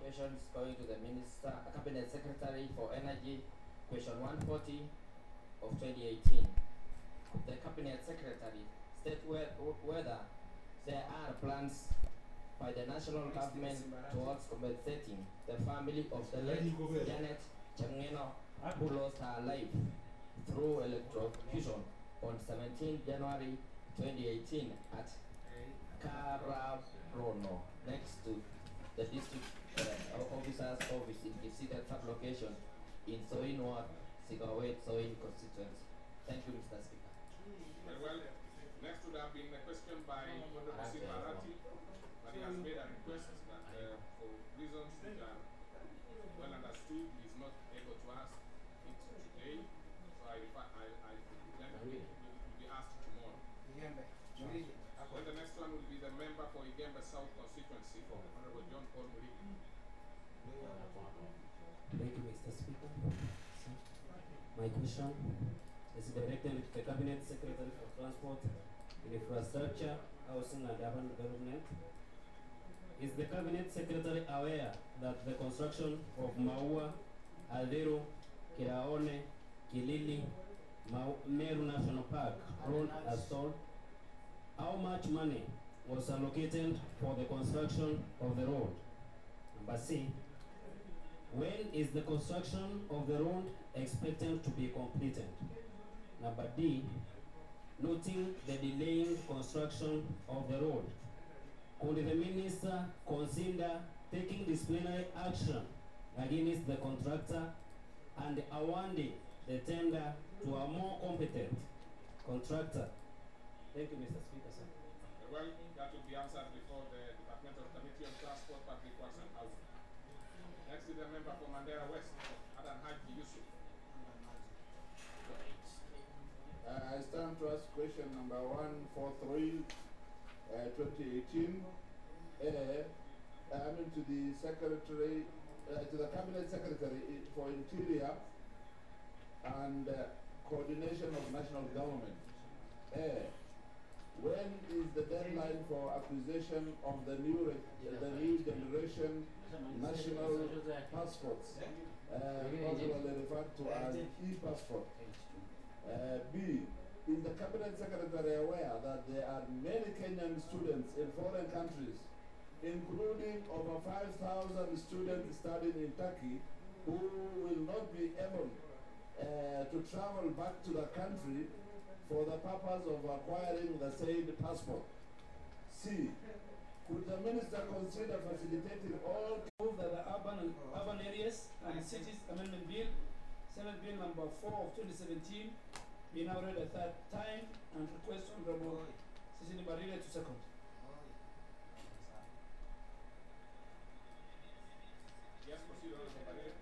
questions going to the Minister, Cabinet Secretary for Energy, question 140 of 2018. The Cabinet Secretary state whether there are plans by the national government towards compensating the family of the late Janet Changeno, who lost her life through electrocution on 17 January 2018 at Kararono, next to the district officer's office in the seated sub-location in Soin Ward, Sigawet, Soin constituency. Thank you, Mr. Speaker. Very well. Next would have been a question by Honorable Barati, but he has made a request that for reasons which are well understood, he is not able to ask it today. So I will be asked tomorrow. Then the next one will be the member for Igembe South constituency, Honorable John Paul Murigi. Thank you, Mr. Speaker. My question is directed to the Cabinet Secretary for Transport, Infrastructure, Housing and Urban Development. Is the Cabinet Secretary aware that the construction of Maua, Aldero, Kiraone, Kilili, Meru National Park road as stalled? How much money was allocated for the construction of the road? Number C, when is the construction of the road expected to be completed? Number D, noting the delaying construction of the road, could the Minister consider taking disciplinary action against the contractor and awarding the tender to a more competent contractor? Thank you, Mr. Speaker, sir. Well, that will be answered before the Departmental Committee on Transport, Public Works and Housing. Next is the member for Mandera West, Adan Haji Yusuf. I stand to ask question number 143, 2018. To the Secretary, to the Cabinet Secretary for Interior and Coordination of National Government. When is the deadline for acquisition of the new generation national passports, possibly referred to as e-passport? B, is the Cabinet Secretary aware that there are many Kenyan students in foreign countries, including over 5,000 students studying in Turkey, who will not be able to travel back to the country for the purpose of acquiring the said passport? C, could the Minister consider facilitating all move that the urban areas and cities amendment bill, Senate bill number 4 of 2017, be now read a third time and request Honorable Cecily Barilla to second. Yes, proceed, Honorable Barilla.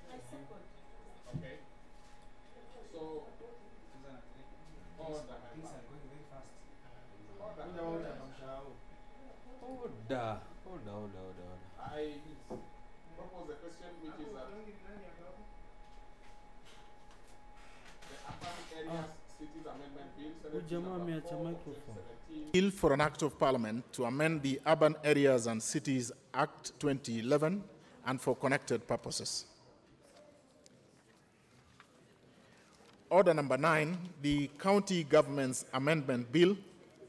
I second. Okay. So, order. Things are going very fast. Order. I propose a question which is that the urban areas cities amendment bill, Bill for an Act of Parliament to amend the Urban Areas and Cities Act 2011 and for connected purposes. Order number 9, the County Government's Amendment Bill,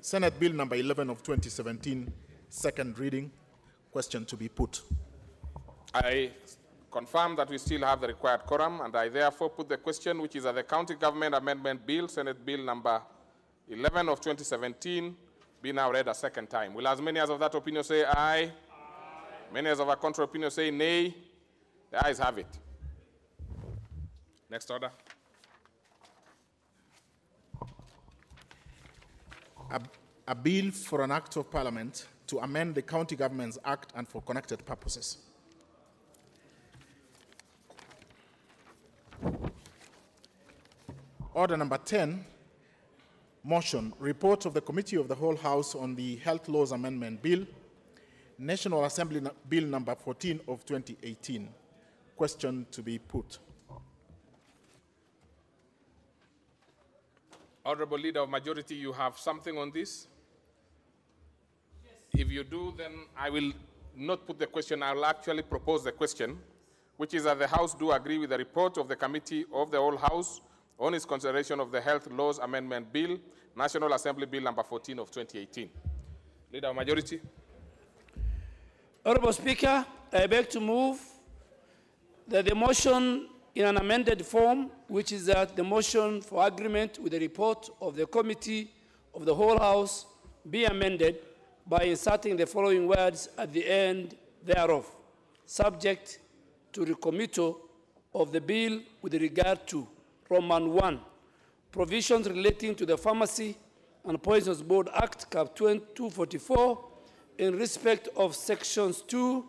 Senate Bill number 11 of 2017, second reading. Question to be put. I confirm that we still have the required quorum, and I therefore put the question, which is that the County Government Amendment Bill, Senate Bill number 11 of 2017, be now read a second time. Will as many as of that opinion say aye? Aye. Many as of a contrary opinion say nay? The ayes have it. Next order. A bill for an Act of Parliament to amend the County Governments Act and for connected purposes. Order number 10, motion, report of the Committee of the Whole House on the Health Laws Amendment Bill, National Assembly Bill number 14 of 2018. Question to be put. Honorable Leader of Majority, you have something on this? If you do, then I will not put the question. I will actually propose the question, which is that the House do agree with the report of the Committee of the Whole House on its consideration of the Health Laws Amendment Bill, National Assembly Bill number 14 of 2018. Leader of Majority. Honorable Speaker, I beg to move that the motion in an amended form, which is that the motion for agreement with the report of the Committee of the Whole House be amended by inserting the following words at the end thereof, subject to recommittal of the bill with regard to Roman 1, provisions relating to the Pharmacy and Poisons Board Act, Cap 244, in respect of sections 2,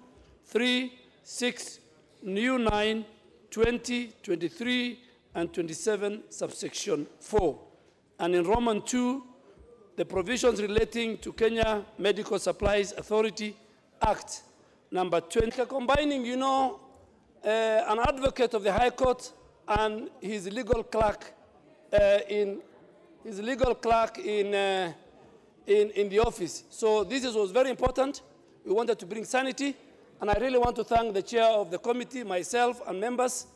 3, 6, new 9, 20, 23, and 27, subsection 4. And in Roman 2, the provisions relating to Kenya Medical Supplies Authority Act, number 20. Combining, you know, an advocate of the High Court and his legal clerk in the office. So this was very important. We wanted to bring sanity, and I really want to thank the chair of the committee, myself, and members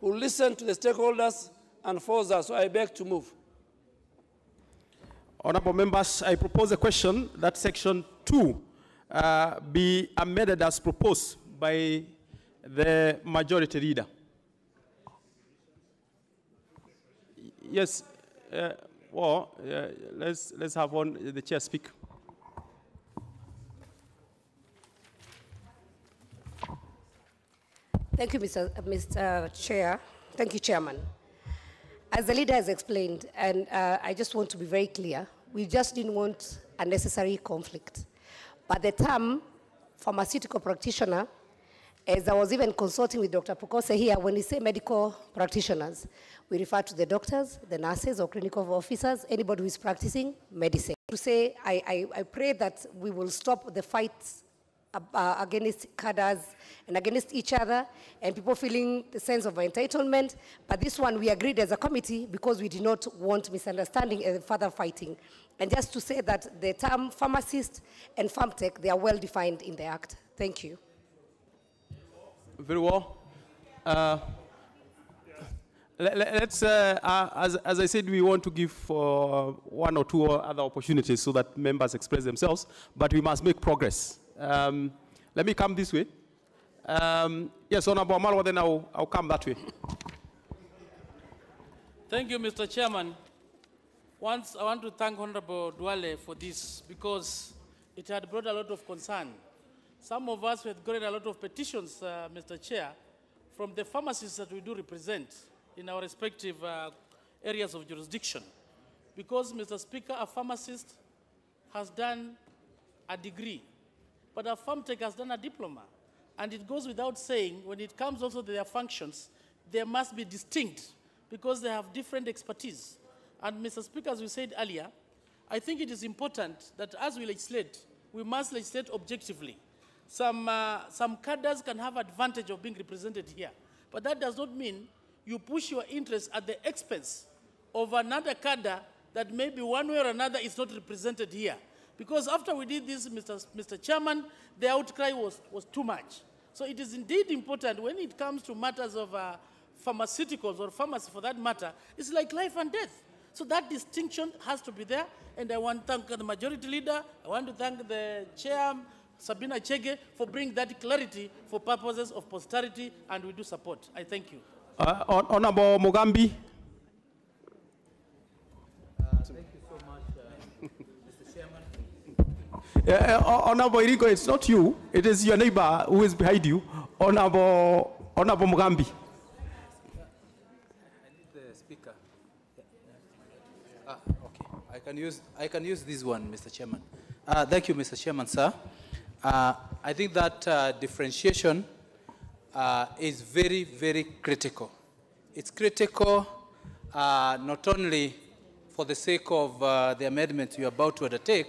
who listened to the stakeholders and forced us. So I beg to move. Honorable members, I propose a question that section 2 be amended as proposed by the majority leader. Yes. Let's have the chair speak. Thank you, Mr. Chair. Thank you, Chairman. As the leader has explained, and I just want to be very clear, we just didn't want unnecessary conflict. But the term pharmaceutical practitioner, as I was even consulting with Dr. Pukose here, when we say medical practitioners, we refer to the doctors, the nurses, or clinical officers, anybody who is practicing medicine. To say, I pray that we will stop the fights against cadres and against each other, and people feeling the sense of entitlement. But this one, we agreed as a committee because we did not want misunderstanding and further fighting. And just to say that the term pharmacist and pharmtech, they are well defined in the Act. Thank you. Very well. Let's, as I said, we want to give one or two other opportunities so that members express themselves, but we must make progress. Let me come this way. Yes, Honorable Amalwa, then I'll come that way. Thank you, Mr. Chairman. Once, I want to thank Honorable Duale for this because it had brought a lot of concern. Some of us have gotten a lot of petitions, Mr. Chair, from the pharmacists that we do represent in our respective areas of jurisdiction. Because, Mr. Speaker, a pharmacist has done a degree, but a pharmtech has done a diploma. And it goes without saying, when it comes also to their functions, they must be distinct because they have different expertise. And Mr. Speaker, as we said earlier, I think it is important that as we legislate, we must legislate objectively. Some cadres can have advantage of being represented here, but that does not mean you push your interests at the expense of another cadre that maybe one way or another is not represented here. Because after we did this, Mr. Chairman, the outcry was too much. So it is indeed important when it comes to matters of pharmaceuticals or pharmacy for that matter, it's like life and death. So that distinction has to be there, and I want to thank the majority leader, I want to thank the chair, Sabina Chege, for bringing that clarity for purposes of posterity, and we do support. I thank you. Honorable Mugambi. Thank you so much, Mr. Chairman. Honorable Iriko, it's not you, it is your neighbor who is behind you, Honorable Mugambi. I need the speaker. Okay, I can use this one, Mr. Chairman. Thank you, Mr. Chairman, sir. I think that differentiation is very, very critical. It's critical not only for the sake of the amendment you're about to undertake,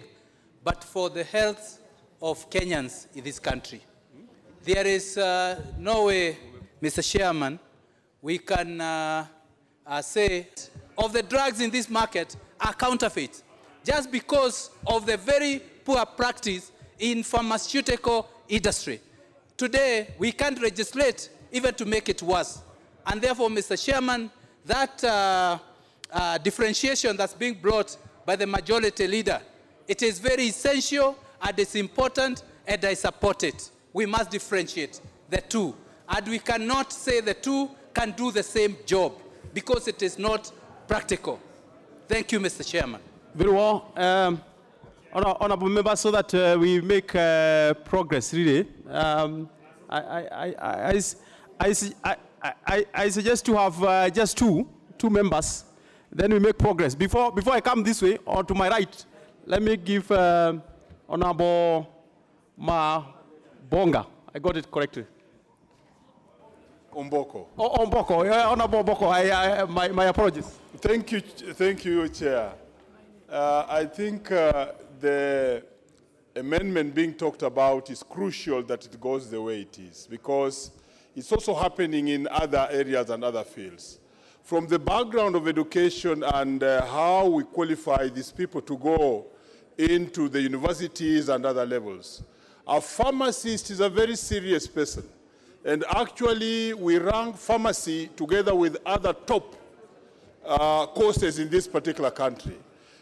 but for the health of Kenyans in this country. There is no way, Mr. Chairman, we can say of the drugs in this market are counterfeit, just because of the very poor practice in pharmaceutical industry. Today, we can't legislate even to make it worse. And therefore, Mr. Chairman, that differentiation that's being brought by the majority leader, it is very essential and it's important, and I support it. We must differentiate the two. And we cannot say the two can do the same job because it is not practical. Thank you, Mr. Chairman. Very well. Honorable members, so that we make progress, really, I suggest to have just two members, then we make progress. Before I come this way, or to my right, let me give Honorable Bonga. I got it correctly. Omboko. Oh, Omboko. Honorable Omboko, my apologies. Thank you, Chair. I think the amendment being talked about is crucial that it goes the way it is, because it's also happening in other areas and other fields. From the background of education and how we qualify these people to go into the universities and other levels, a pharmacist is a very serious person. And actually, we rank pharmacy together with other top courses in this particular country.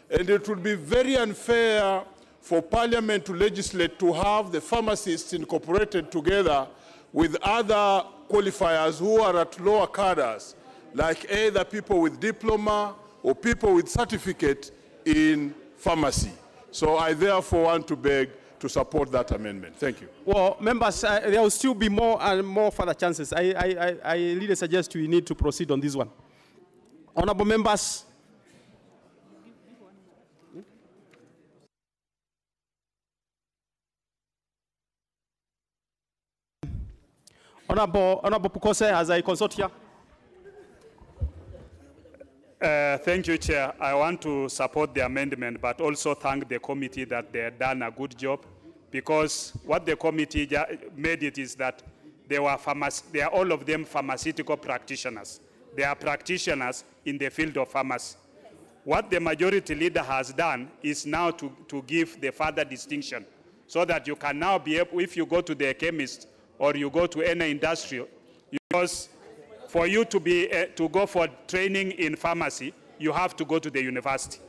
And it would be very unfair for Parliament to legislate to have the pharmacists incorporated together with other qualifiers who are at lower cadres, like either people with diploma or people with certificate in pharmacy. So I therefore want to beg to support that amendment. Thank you. Well, members, there will still be more and more further chances. I really suggest we need to proceed on this one. Honorable members. Honorable Pukose, as I consult here. Thank you, Chair. I want to support the amendment, but also thank the committee that they have done a good job, because what the committee made it is that they are all of them pharmaceutical practitioners. They are practitioners in the field of pharmacy. What the majority leader has done is now to give the further distinction, so that you can now be able, if you go to the chemist or you go to any industrial, because for you to go for training in pharmacy, you have to go to the university.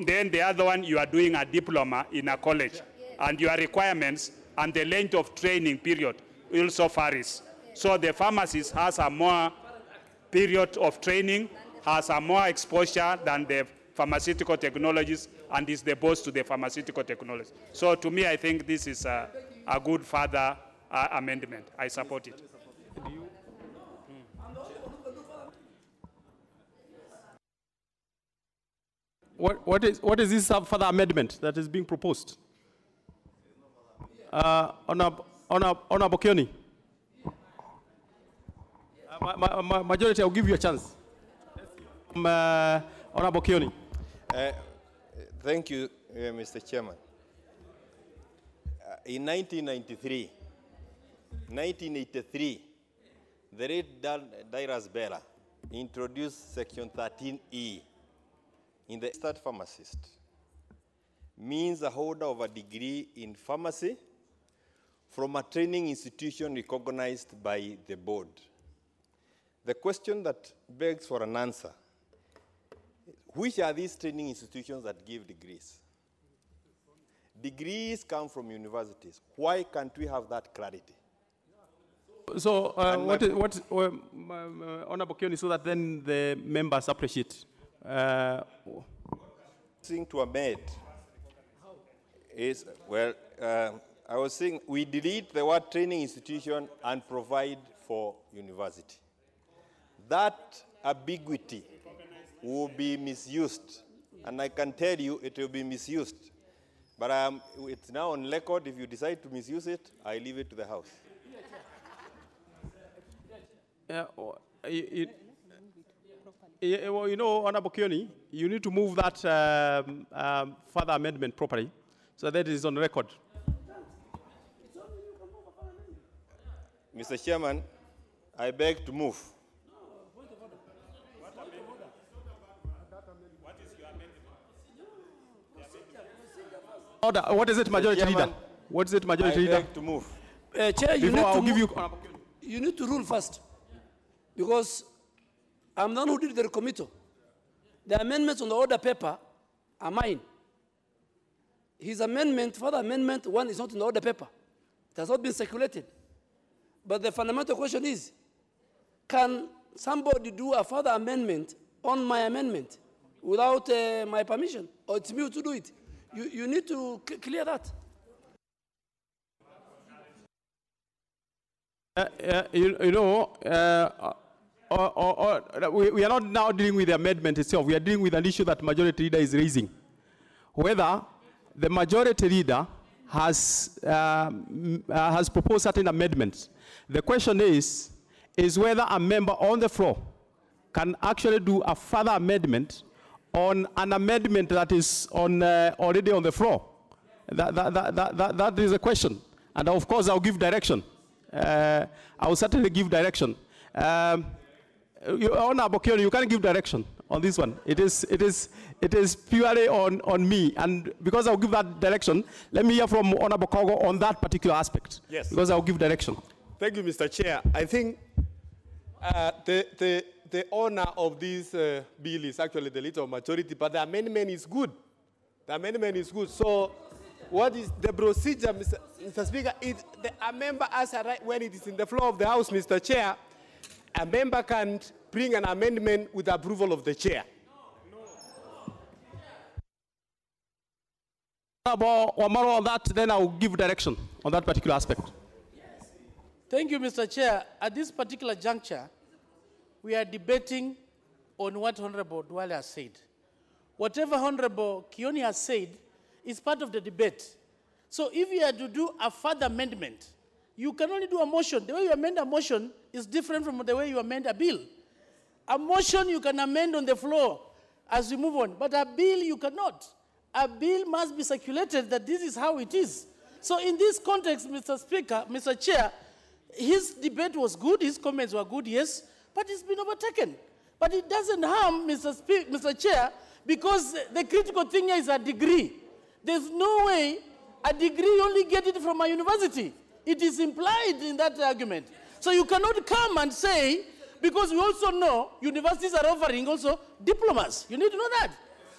Then the other one, you are doing a diploma in a college, and your requirements and the length of training period also varies. So the pharmacist has a more period of training, has a more exposure than the pharmaceutical technologies, and is the boss to the pharmaceutical technology. So to me, I think this is a good further amendment. I support it. What is this further amendment that is being proposed? Honorable Kioni. Majority, I'll give you a chance. Honorable Kioni. Thank you, Mr. Chairman. In 1983, the late Dairas Bella introduced Section 13E in the registered pharmacist. Means a holder of a degree in pharmacy from a training institution recognized by the board. The question that begs for an answer, which are these training institutions that give degrees? Degrees come from universities. Why can't we have that clarity? So, Honorable Kioni, so that then the members appreciate. Thing to amend is, well, I was saying we delete the word training institution and provide for university. That ambiguity will be misused, and I can tell you it will be misused. But it's now on record. If you decide to misuse it, I leave it to the House. Well, you know, Honorable Kioni, you need to move that further amendment properly, so that it is on record. Mr. Chairman, I beg to move. Order. What is it, Majority Leader? What is it, Majority Leader? I beg to move. Chair, you need to rule first, because I'm the one who did the committal. The amendments on the order paper are mine. His amendment, further amendment 1 is not in the order paper. It has not been circulated. But the fundamental question is, can somebody do a further amendment on my amendment without my permission? Or it's me to do it? You need to clear that. We are not now dealing with the amendment itself. We are dealing with an issue that Majority Leader is raising. Whether the Majority Leader has proposed certain amendments. The question is whether a member on the floor can actually do a further amendment on an amendment that is already on the floor. That is a question. And of course, I'll give direction. I will certainly give direction. Honorable Kioni, you can't give direction on this one. It is purely on me. And because I'll give that direction, let me hear from Honorable Kogo on that particular aspect. Yes. Because I'll give direction. Thank you, Mr. Chair. I think the owner of this bill is actually the leader of majority, but the amendment is good. The amendment is good. So what is the procedure, Mr. Speaker? A member has a right, when it is in the floor of the House, Mr. Chair, a member can bring an amendment with approval of the chair. About Omaro on that, then I'll give direction on that particular aspect. Thank you, Mr. Chair. At this particular juncture, we are debating on what Honorable Duale has said. Whatever Honorable Kioni has said is part of the debate. So if you are to do a further amendment, you can only do a motion. The way you amend a motion is different from the way you amend a bill. A motion you can amend on the floor as we move on, but a bill you cannot. A bill must be circulated that this is how it is. So in this context, Mr. Speaker, Mr. Chair, his debate was good, his comments were good, yes, but it's been overtaken. But it doesn't harm, Mr. Chair, because the critical thing here is a degree. There's no way a degree you only get it from a university. It is implied in that argument. So you cannot come and say, because we also know universities are offering also diplomas. You need to know that.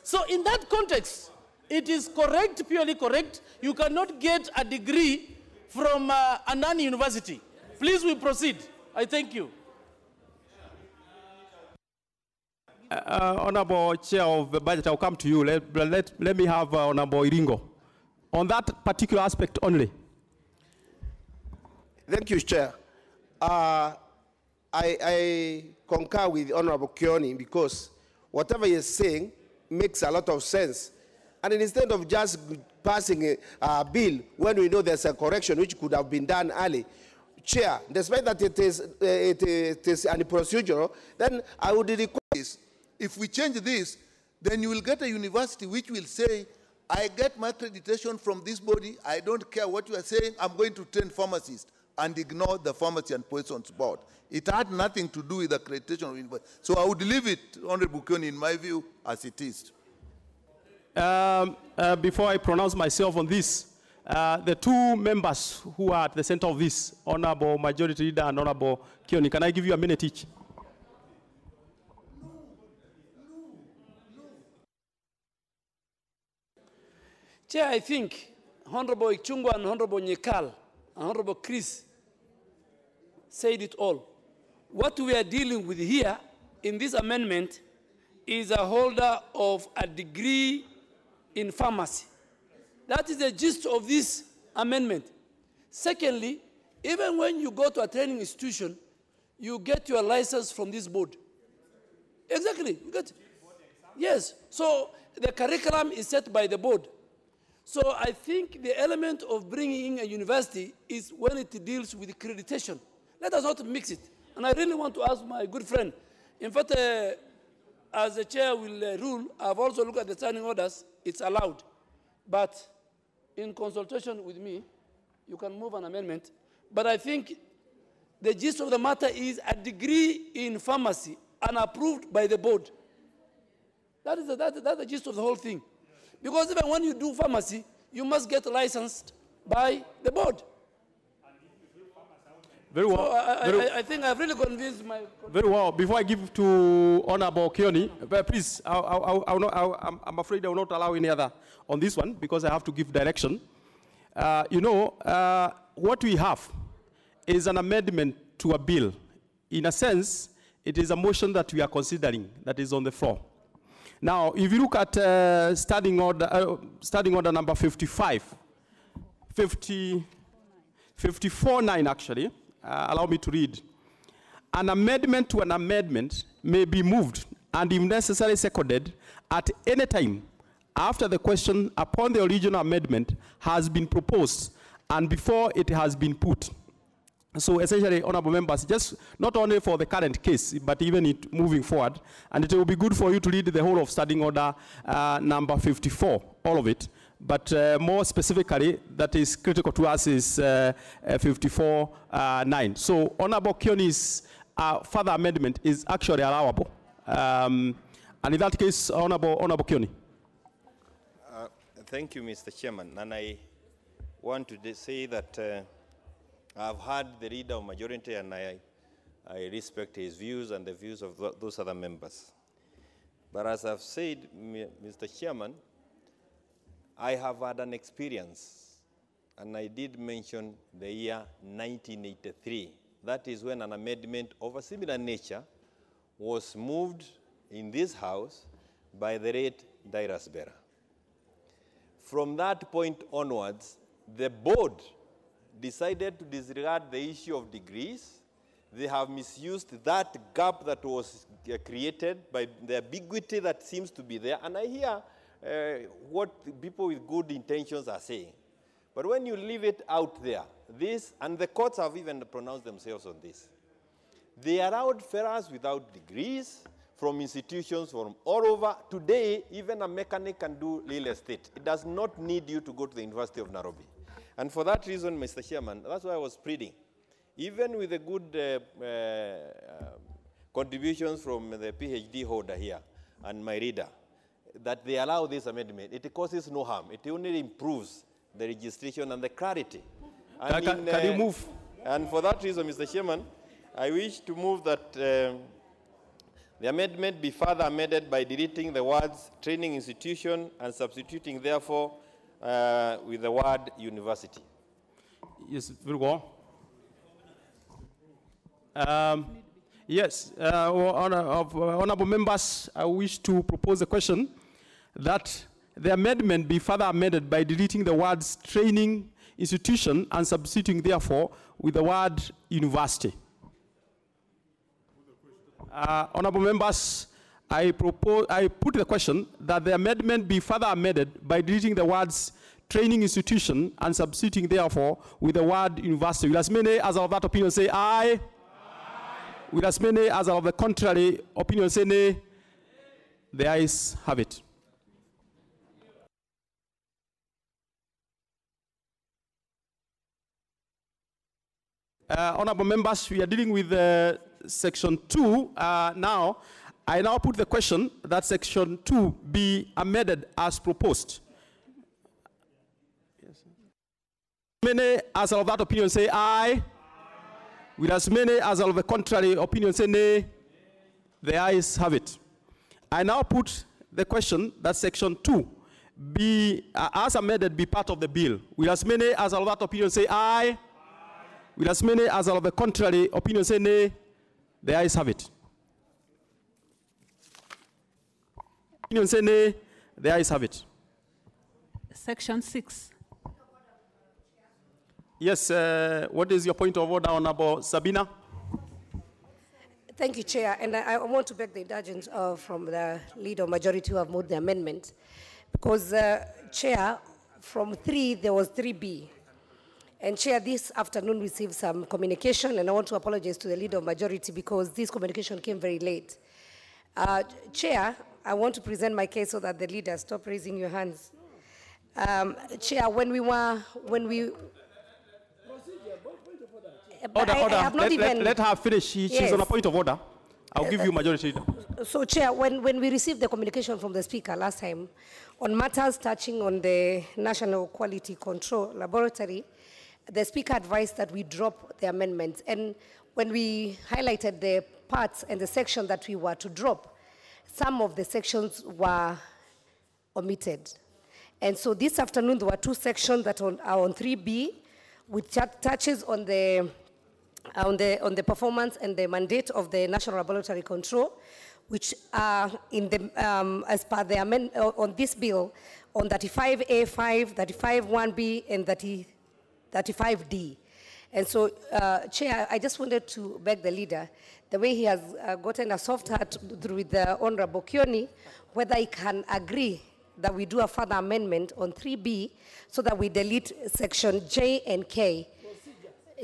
So in that context, it is correct, purely correct. You cannot get a degree from a non-university. Please, we proceed. I thank you. Honorable Chair of the Budget, I'll come to you. Let me have Honorable Iringo. On that particular aspect only. Thank you, Chair. I concur with Honorable Kioni because whatever he's saying makes a lot of sense. And instead of just passing a bill when we know there's a correction which could have been done early, Chair, despite that it is a procedure, then I would request if we change this, then you will get a university which will say, I get my accreditation from this body, I don't care what you are saying, I'm going to train pharmacists, and ignore the Pharmacy and Poisons Board. It had nothing to do with accreditation of university. So I would leave it, Honorable Kioni, in my view, as it is. Before I pronounce myself on this, the two members who are at the center of this, Honorable Majority Leader and Honorable Kioni, can I give you a minute each? Chair, I think Honorable Ichungwa and Honorable Nyekal and Honorable Chris said it all. What we are dealing with here in this amendment is a holder of a degree in pharmacy. That is the gist of this amendment. Secondly, even when you go to a training institution, you get your license from this board. Exactly. You get, yes. So the curriculum is set by the board. So I think the element of bringing in a university is when it deals with accreditation. Let us not mix it. And I really want to ask my good friend, in fact, as the chair will rule, I've also looked at the standing orders, it's allowed. But in consultation with me, you can move an amendment. But I think the gist of the matter is a degree in pharmacy and approved by the board. That's the gist of the whole thing. Because even when you do pharmacy, you must get licensed by the board. Very well. So I think I've really convinced my... Very well. Before I give to Honorable Kioni, please, I'm afraid I will not allow any other on this one because I have to give direction. What we have is an amendment to a bill. In a sense, it is a motion that we are considering that is on the floor. Now, if you look at standing order number 54.9 actually, allow me to read. An amendment to an amendment may be moved and if necessary seconded at any time after the question upon the original amendment has been proposed and before it has been put. So essentially, honorable members, just not only for the current case, but even moving forward, and it will be good for you to read the whole of standing order number 54, all of it. But more specifically, that is critical to us is 54.9. So Honorable Kioni's further amendment is actually allowable. And in that case, Honorable Kioni. Thank you, Mr. Chairman. And I want to say that I've heard the leader of majority, and I respect his views and the views of those other members. But as I've said, Mr. Chairman, I have had an experience, and I did mention the year 1983. That is when an amendment of a similar nature was moved in this House by the late Dairas Bera. From that point onwards, the board decided to disregard the issue of degrees. They have misused that gap that was created by the ambiguity that seems to be there. And I hear what people with good intentions are saying. But when you leave it out there, and the courts have even pronounced themselves on this, they allowed fellows without degrees from institutions from all over. Today, even a mechanic can do real estate. It does not need you to go to the University of Nairobi. And for that reason, Mr. Chairman, that's why I was pleading. Even with the good contributions from the PhD holder here and my reader, that they allow this amendment, it causes no harm. It only improves the registration and the clarity. Can you move? And for that reason, Mr. Chairman, I wish to move that the amendment be further amended by deleting the words training institution and substituting, therefore, with the word university. Yes, very well. Yes, honorable members, I wish to propose a question that the amendment be further amended by deleting the words training institution and substituting, therefore, with the word university. Honorable members, I put the question that the amendment be further amended by deleting the words training institution and substituting, therefore, with the word university. Will as many as are of that opinion say aye? Aye. Will as many as are of the contrary opinion say nay? The ayes have it. Honorable members, we are dealing with section 2 now. I now put the question that section 2 be amended as proposed. Yes. Many as of that opinion say aye. Aye. With as many as of the contrary opinion say nay. The ayes have it. I now put the question that section 2 be as amended be part of the bill. With as many as of that opinion say aye. With as many as of the contrary opinion say nay. The ayes have it. Opinion say nay. The ayes have it. Section 6. Yes, what is your point of order, Honorable Sabina? Thank you, Chair. And I want to beg the indulgence from the leader of majority who have moved the amendment. Because, Chair, from 3, there was 3B. And Chair, this afternoon received some communication, and I want to apologize to the leader of majority because this communication came very late. Chair, I want to present my case so that the leader stop raising your hands. Chair, Order. Let her finish. She's on a point of order. I'll give you majority. So, Chair, when we received the communication from the Speaker last time on matters touching on the National Quality Control Laboratory, the Speaker advised that we drop the amendments. And when we highlighted the parts and the section that we were to drop, some of the sections were omitted. And so this afternoon, there were two sections that are on 3B, which touches on the performance and the mandate of the National Laboratory Control, which are in the, as per the amendment on this bill, on 35A5, 35(1)B, and 35D. And so, Chair, I just wanted to beg the leader, the way he has gotten a soft heart with the Honorable Kioni, whether he can agree that we do a further amendment on 3B so that we delete section J and K,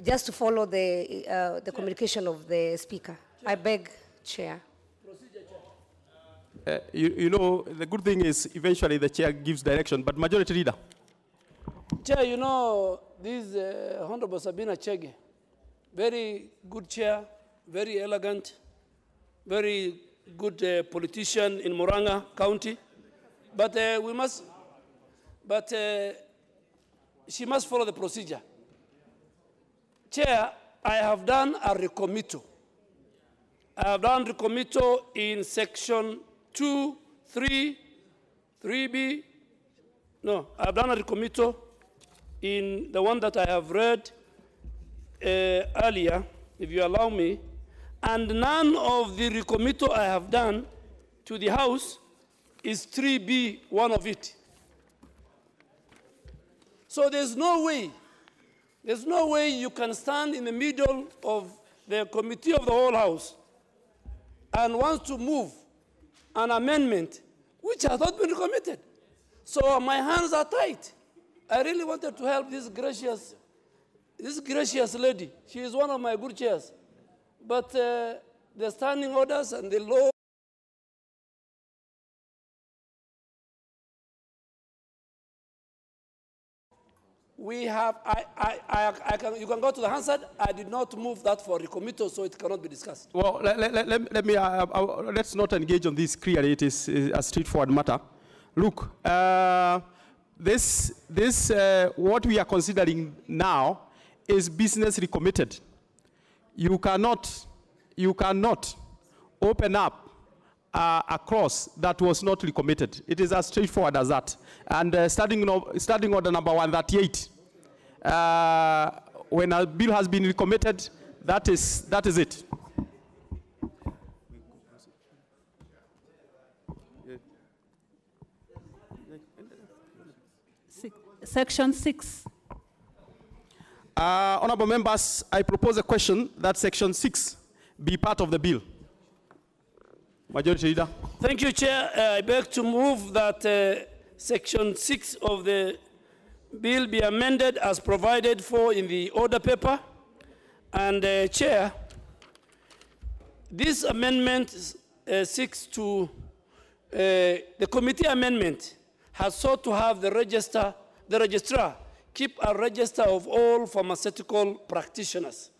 just to follow the communication of the Speaker. I beg, Chair. You know, the good thing is eventually the chair gives direction, but majority leader. Chair, you know, this Honorable Sabina Chege, very good chair, very elegant, very good politician in Murang'a County, but she must follow the procedure. Chair, I have done a recommittal. I have done recommittal in section 2, 3, 3B. No, I have done a recommittal in the one that I have read earlier, if you allow me, and none of the recommittal I have done to the House is 3B, one of it. So there's no way you can stand in the middle of the committee of the whole House and want to move an amendment which has not been recommitted. So my hands are tied. I really wanted to help this gracious lady. She is one of my good chairs. But the standing orders and the law we have, you can go to the Hansard. I did not move that for recommittal, so it cannot be discussed. Well, let's not engage on this clearly. It is a straightforward matter. Look, what we are considering now is business recommitted. You cannot open up a clause that was not recommitted. It is as straightforward as that. And starting order number 138, when a bill has been recommitted, that is it. Section 6. Honorable members, I propose a question that section 6 be part of the bill. Majority Leader. Thank you, Chair. I beg to move that section 6 of the bill be amended as provided for in the order paper. And Chair, this amendment seeks to, the committee amendment has sought to have the registrar keep a register of all pharmaceutical practitioners.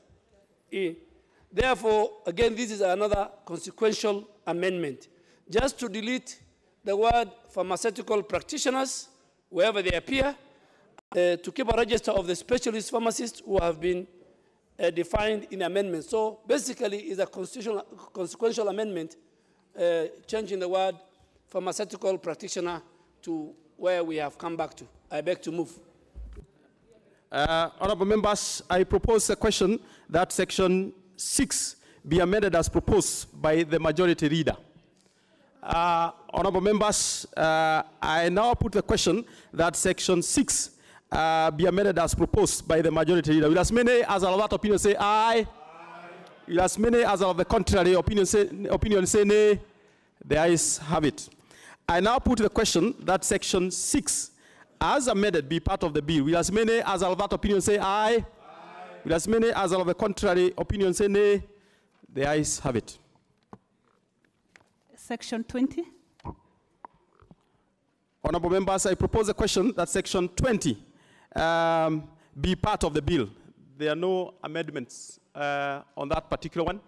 Therefore, again, this is another consequential amendment, just to delete the word pharmaceutical practitioners wherever they appear, to keep a register of the specialist pharmacists who have been defined in amendment. So basically, it's a consequential amendment, changing the word pharmaceutical practitioner to where we have come back to. I beg to move. Honorable members, I propose a question that section 6 be amended as proposed by the majority leader. Honorable members, I now put the question that section 6 be amended as proposed by the majority leader. Will as many as are of that opinion say aye? Will as many as are of the contrary opinion say nay? The ayes have it. I now put the question that section 6 as amended be part of the bill. Will as many as are of that opinion say aye? Will as many as are of the contrary opinion say nay? The ayes have it. Section 20. Honorable members, I propose a question that section 20 be part of the bill. There are no amendments on that particular one.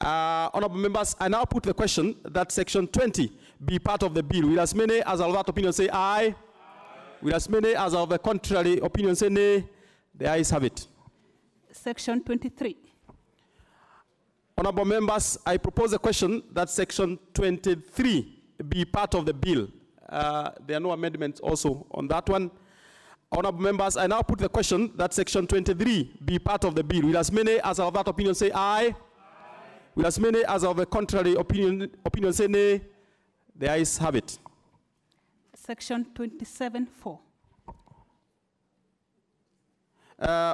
Honorable members, I now put the question that section 20 be part of the bill. Will as many as of that opinion say aye? Aye. Will as many as of the contrary opinion say nay? The ayes have it. Section 23. Honorable members, I propose a question that section 23 be part of the bill. There are no amendments also on that one. Honorable members, I now put the question that section 23 be part of the bill. Will as many as of that opinion say aye? Aye. Will as many as of the contrary opinion say nay? The ayes have it. Section 27(4).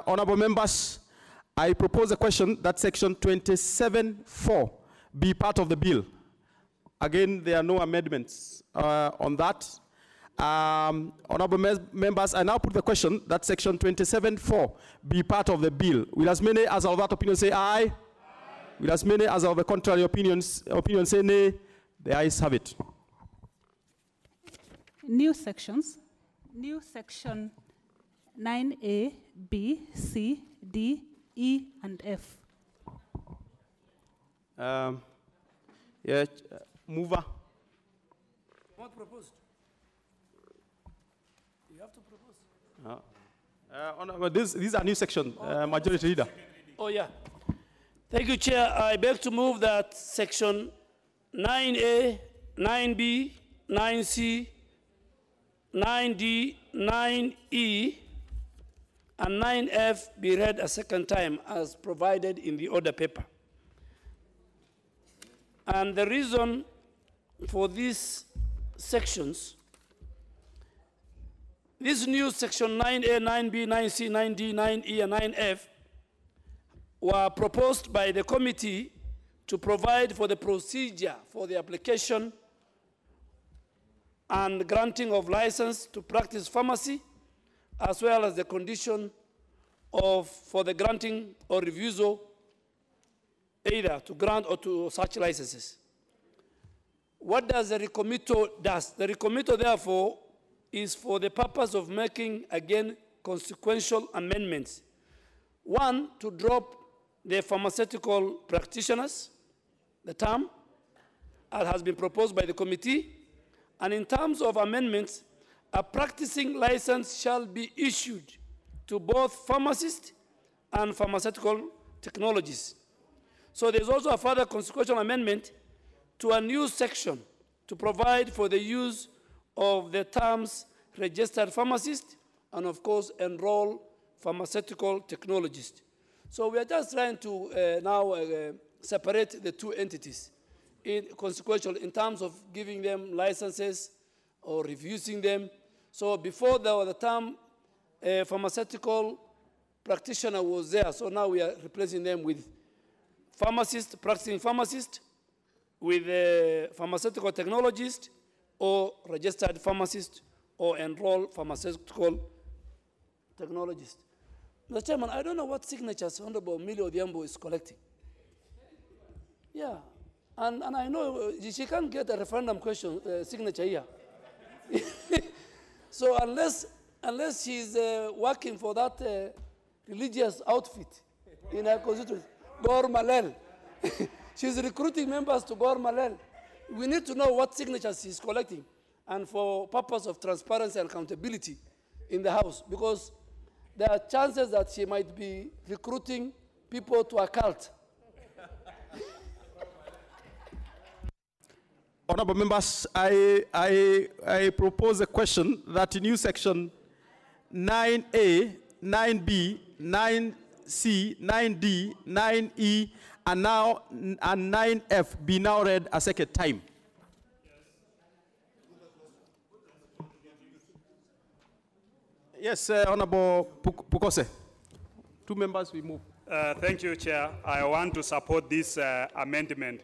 Honorable members, I propose a question that section 27(4) be part of the bill. Again, there are no amendments on that. Honorable members, I now put the question that section 27(4) be part of the bill. Will as many as of that opinion say aye? Aye. Will as many as of the contrary opinion say nay? The ayes have it. New sections. New section 9A, B, C, D, E, and F. Mover. What proposed? You have to propose. These are new sections, Majority Leader. Oh, yeah. Thank you, Chair. I beg to move that section 9A, 9B, 9C, 9D, 9E, and 9F be read a second time as provided in the order paper. And the reason for these sections, this new section 9A, 9B, 9C, 9D, 9E, and 9F were proposed by the committee to provide for the procedure for the application and granting of license to practice pharmacy, as well as the condition for the granting or refusal either to grant or to such licenses. What does the recommittal does? The recommittal, therefore, is for the purpose of making, again, consequential amendments. One, to drop the pharmaceutical practitioners, the term, as has been proposed by the committee. And in terms of amendments, a practicing license shall be issued to both pharmacists and pharmaceutical technologists. So there's also a further consequential amendment to a new section to provide for the use of the terms registered pharmacist and, of course, enroll pharmaceutical technologist. So we are just trying to now separate the two entities consequential in terms of giving them licenses or refusing them. So before the term pharmaceutical practitioner was there, so now we are replacing them with pharmacist, practicing pharmacist, with a pharmaceutical technologist, or registered pharmacist, or enrolled pharmaceutical technologist. Mr. Chairman, I don't know what signatures Honorable Millie Odhiambo is collecting. Yeah, and I know she can't get a referendum question signature here. So unless she's working for that religious outfit in her constituency, Gor Malel. She's recruiting members to Gor Malel. We need to know what signatures she's collecting, and for purpose of transparency and accountability in the House, because there are chances that she might be recruiting people to a cult. Honorable members, I propose a question that new section 9A, 9B, 9C, 9D, 9E, and 9F be now read a second time. Yes, Honorable Pukose. Two members, we move. Thank you, Chair. I want to support this amendment.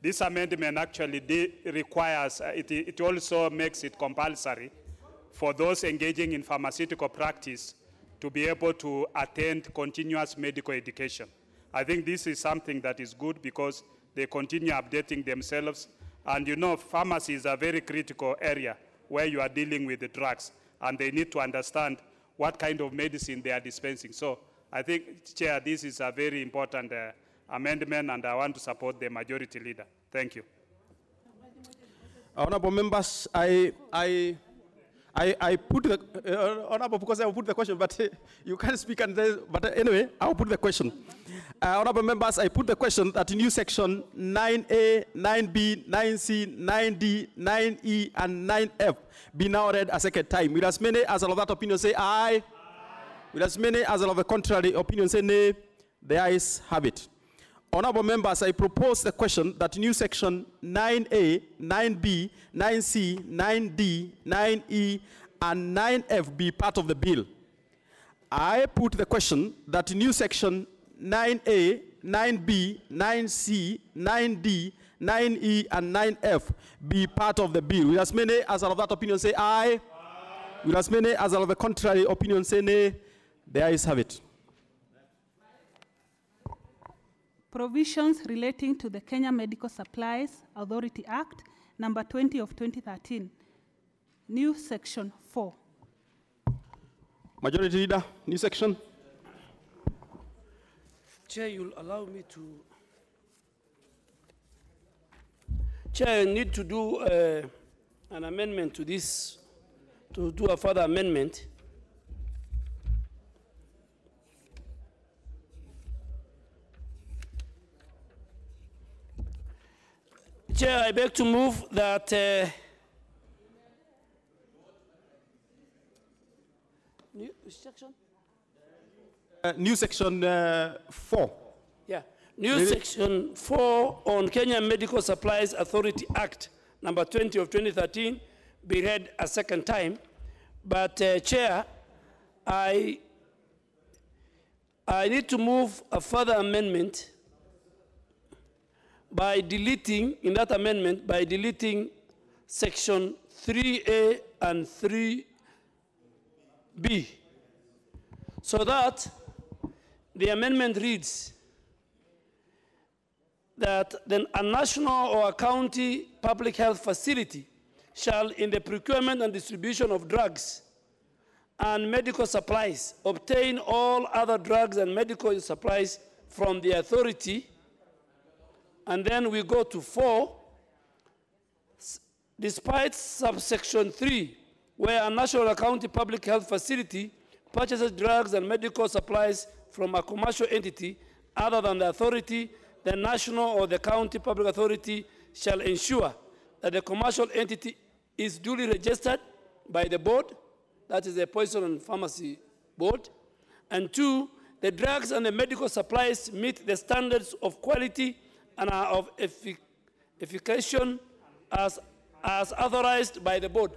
This amendment actually requires, it also makes it compulsory for those engaging in pharmaceutical practice to be able to attend continuous medical education. I think this is something that is good because they continue updating themselves. And you know, pharmacy is a very critical area where you are dealing with the drugs, and they need to understand what kind of medicine they are dispensing. So I think, Chair, this is a very important amendment, and I want to support the majority leader. Thank you. Honorable members, I put the honorable, because I will put the question, but you can't speak. But anyway, I will put the question. Honorable members, I put the question that new section 9A, 9B, 9C, 9D, 9E, and 9F be now read a second time. Will as many as of that opinion say aye? Will as many as of the contrary opinion say nay? The ayes have it. Honorable members, I propose the question that new section 9A, 9B, 9C, 9D, 9E, and 9F be part of the bill. I put the question that new section 9A, 9B, 9C, 9D, 9E, and 9F be part of the bill. Will as many as of that opinion say aye? Will as many as of the contrary opinion say nay? The ayes have it. Provisions relating to the Kenya Medical Supplies Authority Act, number 20 of 2013. New section 4. Majority Leader, new section. Chair, you'll allow me to... Chair, I need to do an amendment to this, to do a further amendment. Chair, I beg to move that new section 4. Yeah, new section 4 on Kenya Medical Supplies Authority Act, number 20 of 2013, be read a second time. But Chair, I need to move a further amendment by deleting, in that amendment, by deleting section 3A and 3B, so that the amendment reads that then a national or a county public health facility shall, in the procurement and distribution of drugs and medical supplies, obtain all other drugs and medical supplies from the authority. And then we go to 4, despite subsection 3, where a national or county public health facility purchases drugs and medical supplies from a commercial entity other than the authority, the national or the county public authority shall ensure that the commercial entity is duly registered by the board, that is the Poison and Pharmacy Board, and 2, the drugs and the medical supplies meet the standards of quality and are of efficacy as authorized by the board.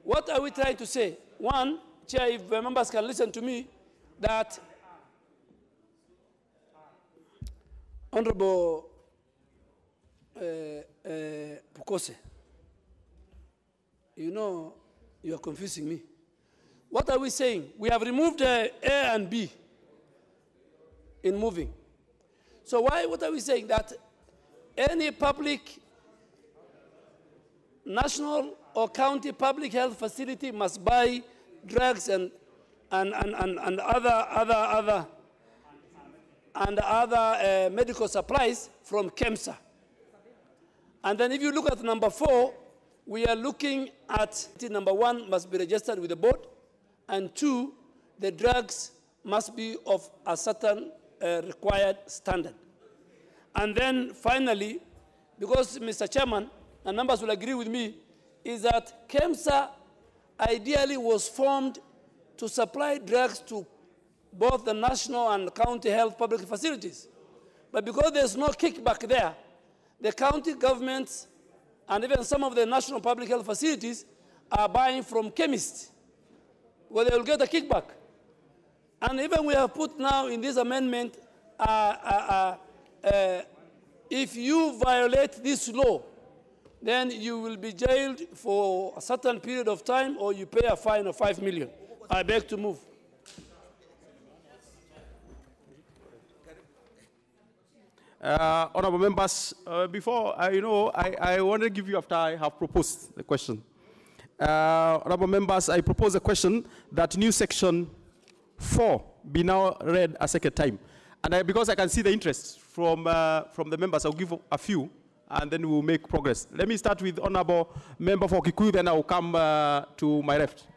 What are we trying to say? One, Chair, if members can listen to me, that Honorable Pukose, you know, you are confusing me. What are we saying? We have removed A and B in moving. So what are we saying? That any public, national or county public health facility must buy drugs and other medical supplies from KEMSA. And then if you look at number 4, we are looking at number 1 must be registered with the board, and 2, the drugs must be of a certain required standard. And then finally, because Mr. Chairman, and members will agree with me, is that KEMSA ideally was formed to supply drugs to both the national and county health public facilities. But because there's no kickback there, the county governments and even some of the national public health facilities are buying from chemists, where they will get a kickback. And even we have put now in this amendment, if you violate this law, then you will be jailed for a certain period of time, or you pay a fine of 5 million. I beg to move. Honorable members, before I want to give you after I have proposed the question. Honorable members, I propose a question that new section 4 be now read a second time. And because I can see the interest from the members, I'll give a few, and then we'll make progress. Let me start with Honorable Member for Kikuyu, then I'll come to my left.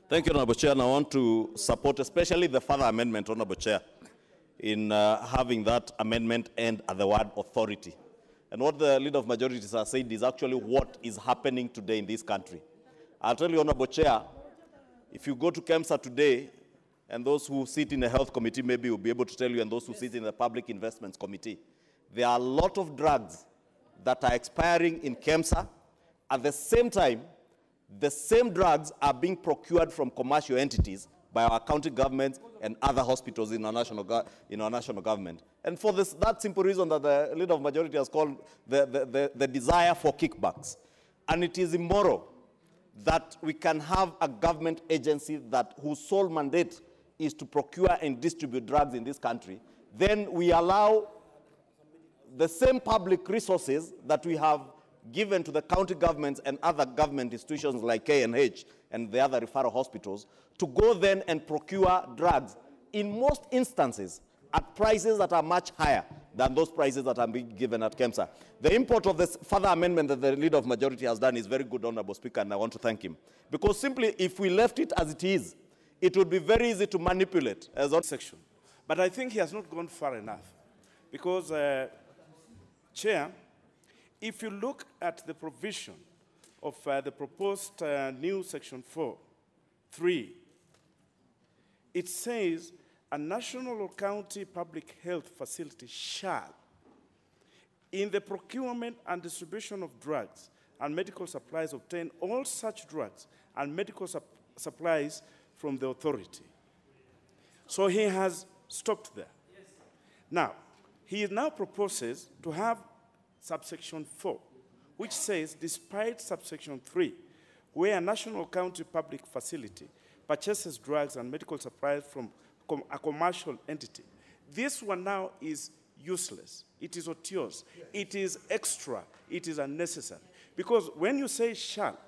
Thank you, Honorable Chair, and I want to support especially the further amendment, Honorable Chair, in having that amendment end at the word authority. And what the Leader of Majorities has said is actually what is happening today in this country. I'll tell you, Honorable Chair, if you go to KEMSA today, and those who sit in the Health Committee maybe will be able to tell you, and those who sit in the Public Investments Committee, there are a lot of drugs that are expiring in KEMSA. At the same time, the same drugs are being procured from commercial entities by our county governments and other hospitals in our national government. And for that simple reason that the Leader of Majority has called the desire for kickbacks. And it is immoral that we can have a government agency whose sole mandate is to procure and distribute drugs in this country. Then we allow the same public resources that we have given to the county governments and other government institutions like K&H and the other referral hospitals to go then and procure drugs, in most instances, at prices that are much higher than those prices that are being given at KEMSA. The import of this further amendment that the Leader of Majority has done is very good, Honorable Speaker, and I want to thank him. Because simply, if we left it as it is, it would be very easy to manipulate as a section. But I think he has not gone far enough. Because, Chair, if you look at the provision of the proposed new Section 4(3), it says a national or county public health facility shall, in the procurement and distribution of drugs and medical supplies, obtain all such drugs and medical supplies from the authority. So he has stopped there. Yes. Now, he now proposes to have subsection 4, which says, despite subsection 3, where a national county public facility purchases drugs and medical supplies from a commercial entity, this one now is useless. It is otious. Yes. It is extra. It is unnecessary. Because when you say shall,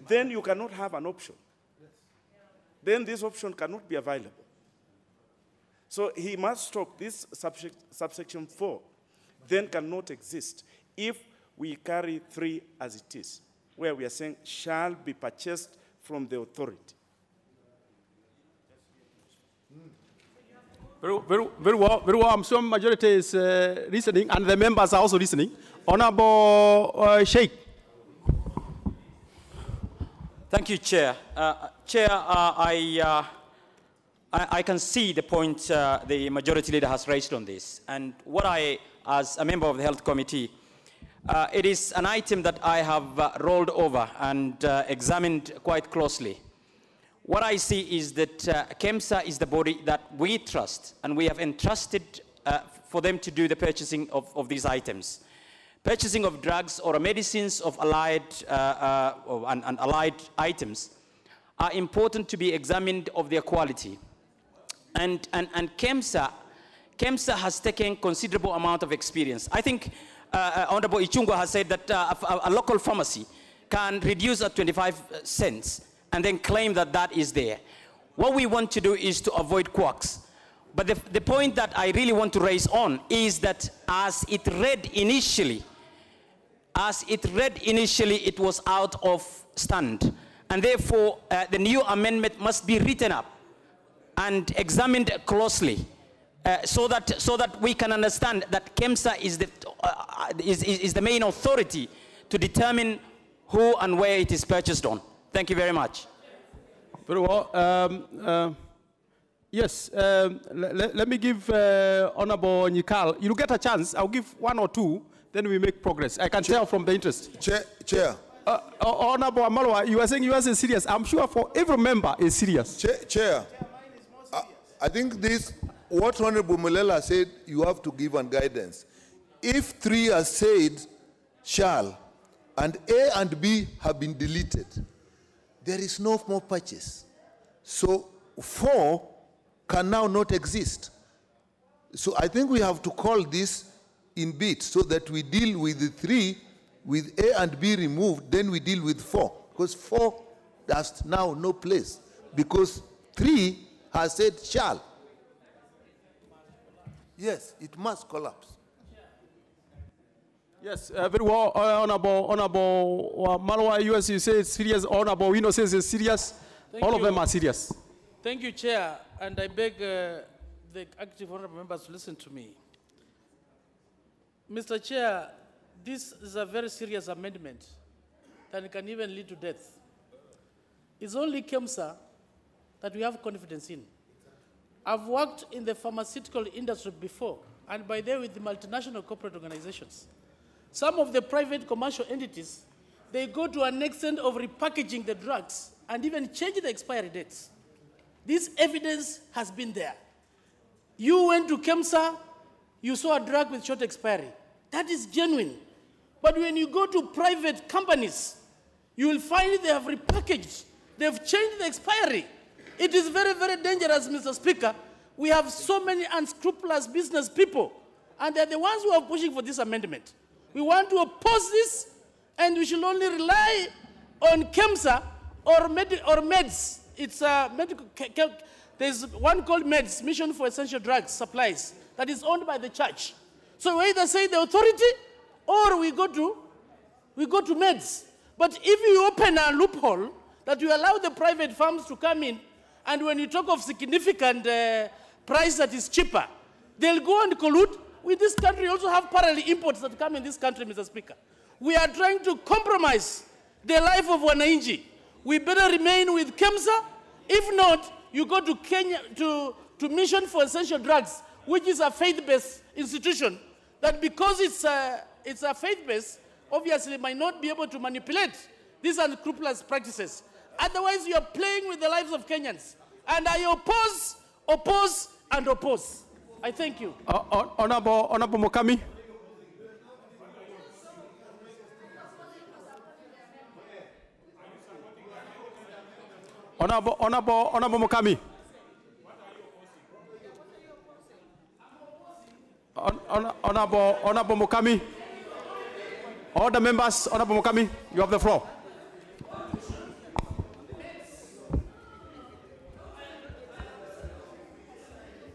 then you cannot have an option. Then this option cannot be available. So he must stop this subsection 4, then cannot exist if we carry 3 as it is, where we are saying shall be purchased from the authority. Very well. I'm sure majority is listening, and the members are also listening. Honorable Sheikh. Thank you, Chair. Chair, I can see the point the majority leader has raised on this. And what as a member of the Health Committee, it is an item that I have rolled over and examined quite closely. What I see is that KEMSA is the body that we trust, and we have entrusted for them to do the purchasing of these items. Purchasing of drugs or medicines of allied and allied items are important to be examined of their quality. And KEMSA has taken considerable amount of experience. I think Honorable Ichungwa has said that a local pharmacy can reduce at 25 cents and then claim that that is there. What we want to do is to avoid quacks. But the point that I really want to raise on is that as it read initially, it was out of stand. And therefore, the new amendment must be written up and examined closely so that we can understand that KEMSA is the main authority to determine who and where it is purchased on. Thank you very much. Very well. Yes, let me give Honorable Nyikal. You'll get a chance. I'll give 1 or 2, then we make progress. I can tell from the interest. Chair. Honorable Amalwa, you are saying yours is serious. I'm sure for every member is serious. Chair. I think what Honorable Mulela said, you have to give an guidance. If 3 has said shall, and A and B have been deleted, there is no more purchase. So 4 can now not exist. So I think we have to call this in bits so that we deal with the 3, with A and B removed, then we deal with 4. Because 4 has now no place. Because 3 has said shall. Yes, it must collapse. Yes, very well, Honorable Malwa, you say it's serious. Honorable Wino says it's serious. All of them are serious. Thank you, Chair, and I beg the active honorable members to listen to me. Mr. Chair, this is a very serious amendment that can even lead to death. It's only KEMSA that we have confidence in. I've worked in the pharmaceutical industry before, and by there with the multinational corporate organizations. Some of the private commercial entities, they go to an extent of repackaging the drugs and even change the expiry dates. This evidence has been there. You went to KEMSA, you saw a drug with short expiry. That is genuine. But when you go to private companies, you will find they have repackaged. They've changed the expiry. It is very, very dangerous, Mr. Speaker. We have so many unscrupulous business people, and they're the ones who are pushing for this amendment. We want to oppose this, and we should only rely on KEMSA or MEDS. It's a medical, there's one called MEDS, Mission for Essential Drugs Supplies, that is owned by the church. So we either say the authority, or we go to MEDS. But if you open a loophole that you allow the private firms to come in, and when you talk of significant price that is cheaper, they'll go and collude. We, this country, also have parallel imports that come in this country, Mr. Speaker. We are trying to compromise the life of Wananchi. We better remain with KEMSA. If not, you go to Kenya, to Mission for Essential Drugs, which is a faith-based institution, that because it's a faith-based, obviously might not be able to manipulate these unscrupulous practices. Otherwise, you are playing with the lives of Kenyans. And I oppose, and oppose. I thank you. Honorable Mokami. Honorable Mokami. Honorable Mokami. All the members, Honorable Mokami, you have the floor.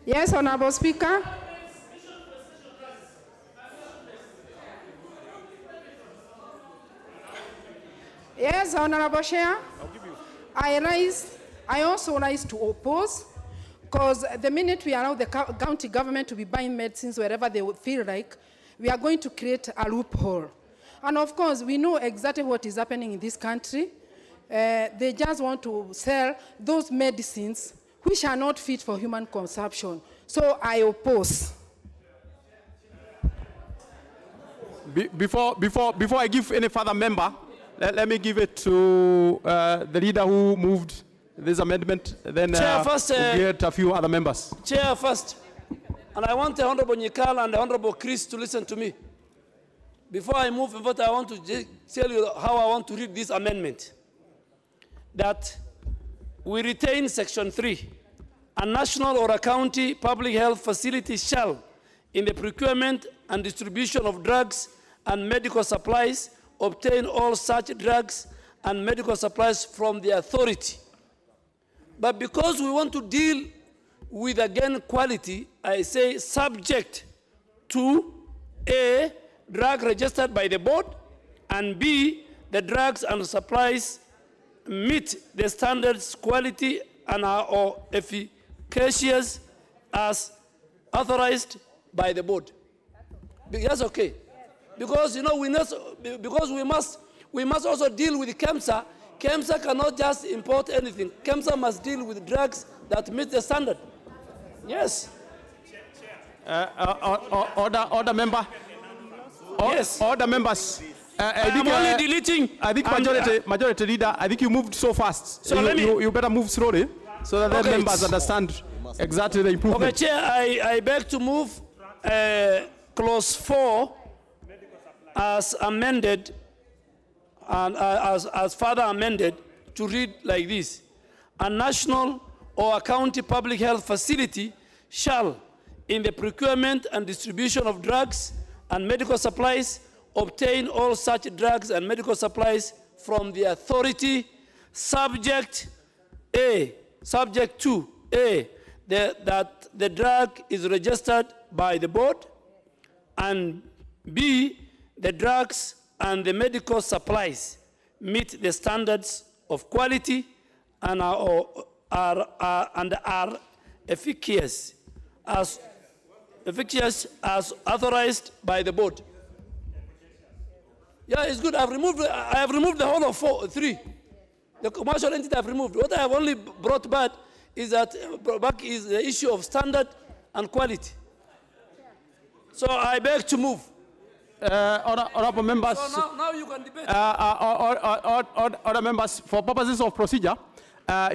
Yes, Honorable Speaker. Yes, Honorable Chair. I also rise to oppose, because the minute we allow the county government to be buying medicines wherever they would feel like, we are going to create a loophole. And of course, we know exactly what is happening in this country. They just want to sell those medicines which are not fit for human consumption. So I oppose. Before I give any further member, let me give it to the leader who moved this amendment. Then Chair, first, we'll get a few other members. Chair first. And I want the Honorable Nyikal and the Honorable Chris to listen to me. Before I move forward, I want to tell you how I want to read this amendment. That we retain Section 3. A national or a county public health facility shall, in the procurement and distribution of drugs and medical supplies, obtain all such drugs and medical supplies from the authority. But because we want to deal with, again, quality, I say subject to A, drug registered by the board, and B, the drugs and supplies meet the standards, quality, and are efficacious as authorized by the board. That's okay. Because, you know, we must also deal with KEMSA. KEMSA cannot just import anything. KEMSA must deal with drugs that meet the standard. Yes. Order member. Yes. Order members. I'm only deleting. I think majority leader, I think you moved so fast. So you better move slowly so that the members understand exactly the improvement. Okay, Chair, I beg to move clause 4 as amended and as further amended to read like this. A national or a county public health facility shall, in the procurement and distribution of drugs and medical supplies, obtain all such drugs and medical supplies from the authority, subject to A, that the drug is registered by the board, and B, the drugs and the medical supplies meet the standards of quality and are efficacious as authorized by the board. Yeah, it's good. I have removed the whole of 3. The commercial entity I've removed. What I have only brought back is the issue of standard and quality. So I beg to move. Honorable members. So now you can debate. Other members, for purposes of procedure,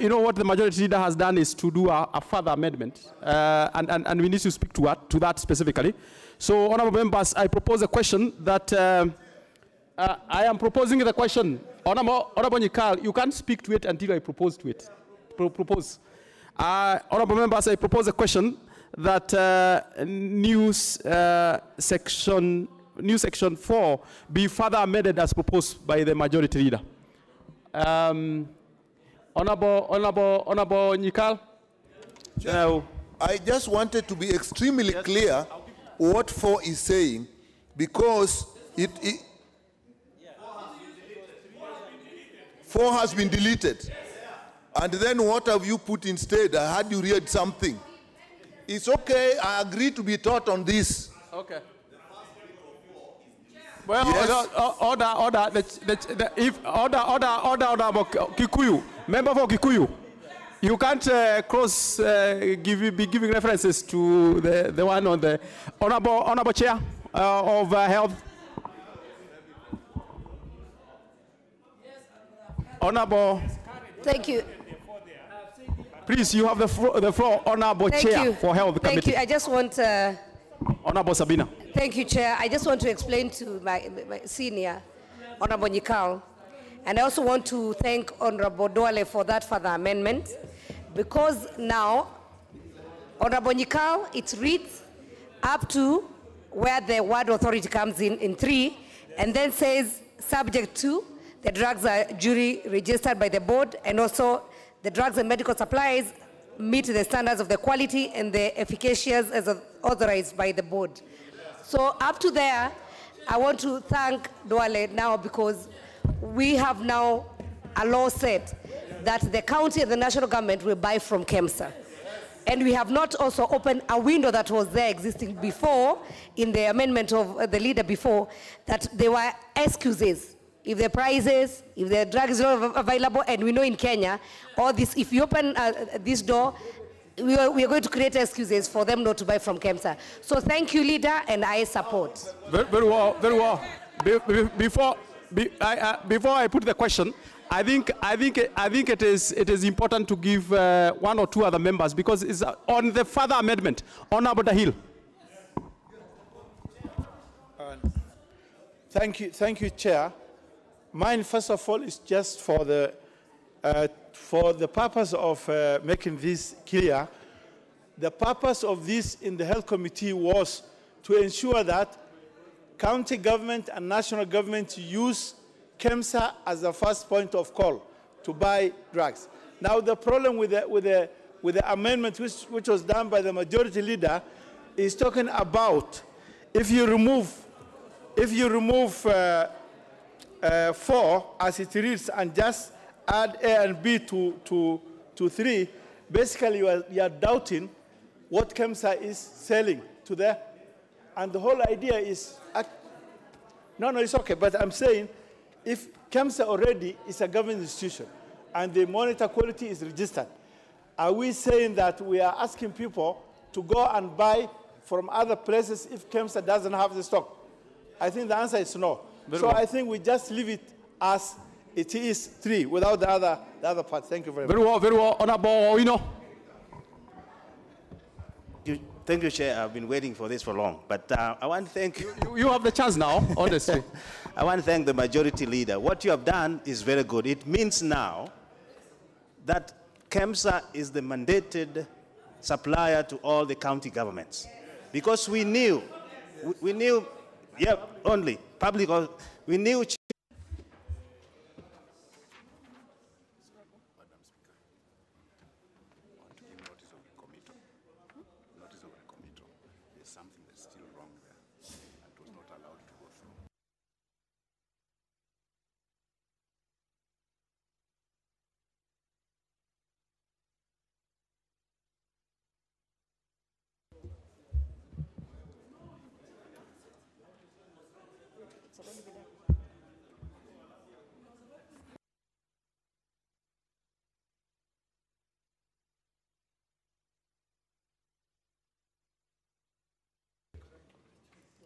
you know what the majority leader has done is to do a further amendment, and we need to speak to that specifically. So, honorable members, I propose a question that I am proposing the question. Honorable Nyikal, you can't speak to it until I propose to it. Honorable members, I propose a question that new section 4 be further amended as proposed by the majority leader. Honorable Nyikal. I just wanted to be extremely clear what 4 is saying, because 4 has been deleted. And then what have you put instead? I had you read something. It's okay, I agree to be taught on this. Okay. Well, yes. Order, Kikuyu, member for Kikuyu, you can't be giving references to the one on the honorable chair of health. Honorable. Thank you. Please, you have the floor, honorable chair for health committee. Thank you. I just want. Honorable Sabina. Thank you, Chair. I just want to explain to my senior, Honorable Nyikal, and I also want to thank Honorable Duale for that further amendment, because now, Honorable Nyikal, it reads up to where the word authority comes in 3, and then says subject to the drugs are duly registered by the board, and also the drugs and medical supplies meet the standards of the quality and the efficacious as authorized by the board. So up to there, I want to thank Duale now, because we have now a law set that the county and the national government will buy from KEMSA. And we have not also opened a window that was there existing before in the amendment of the leader before, that there were excuses. If the prices, if the drug is not available, and we know in Kenya, all this, if you open this door, we are going to create excuses for them not to buy from KEMSA. So thank you, leader, and I support. Very well, very well. Before I put the question, I think it is important to give 1 or 2 other members, because it's on the further amendment. Honorable Dahil. Thank you, Chair. Mine, first of all, is just for the purpose of making this clear. The purpose of this in the Health Committee was to ensure that county government and national government use KEMSA as the first point of call to buy drugs. Now, the problem with the amendment which was done by the majority leader is talking about if you remove 4 as it reads and just add A and B to 3, basically you are doubting what KEMSA is selling to there. And the whole idea is, no, it's okay, but I'm saying if KEMSA already is a government institution and the monitor quality is registered, are we saying that we are asking people to go and buy from other places if KEMSA doesn't have the stock? I think the answer is no. I think we just leave it as it is 3 without the other part. Thank you very much. Very well. Honorable Oino. Thank you, Chair. I've been waiting for this for long. But I want to thank you. You have the chance now, honestly. I want to thank the majority leader. What you have done is very good. It means now that KEMSA is the mandated supplier to all the county governments. Because we knew, yeah, only public, we knew.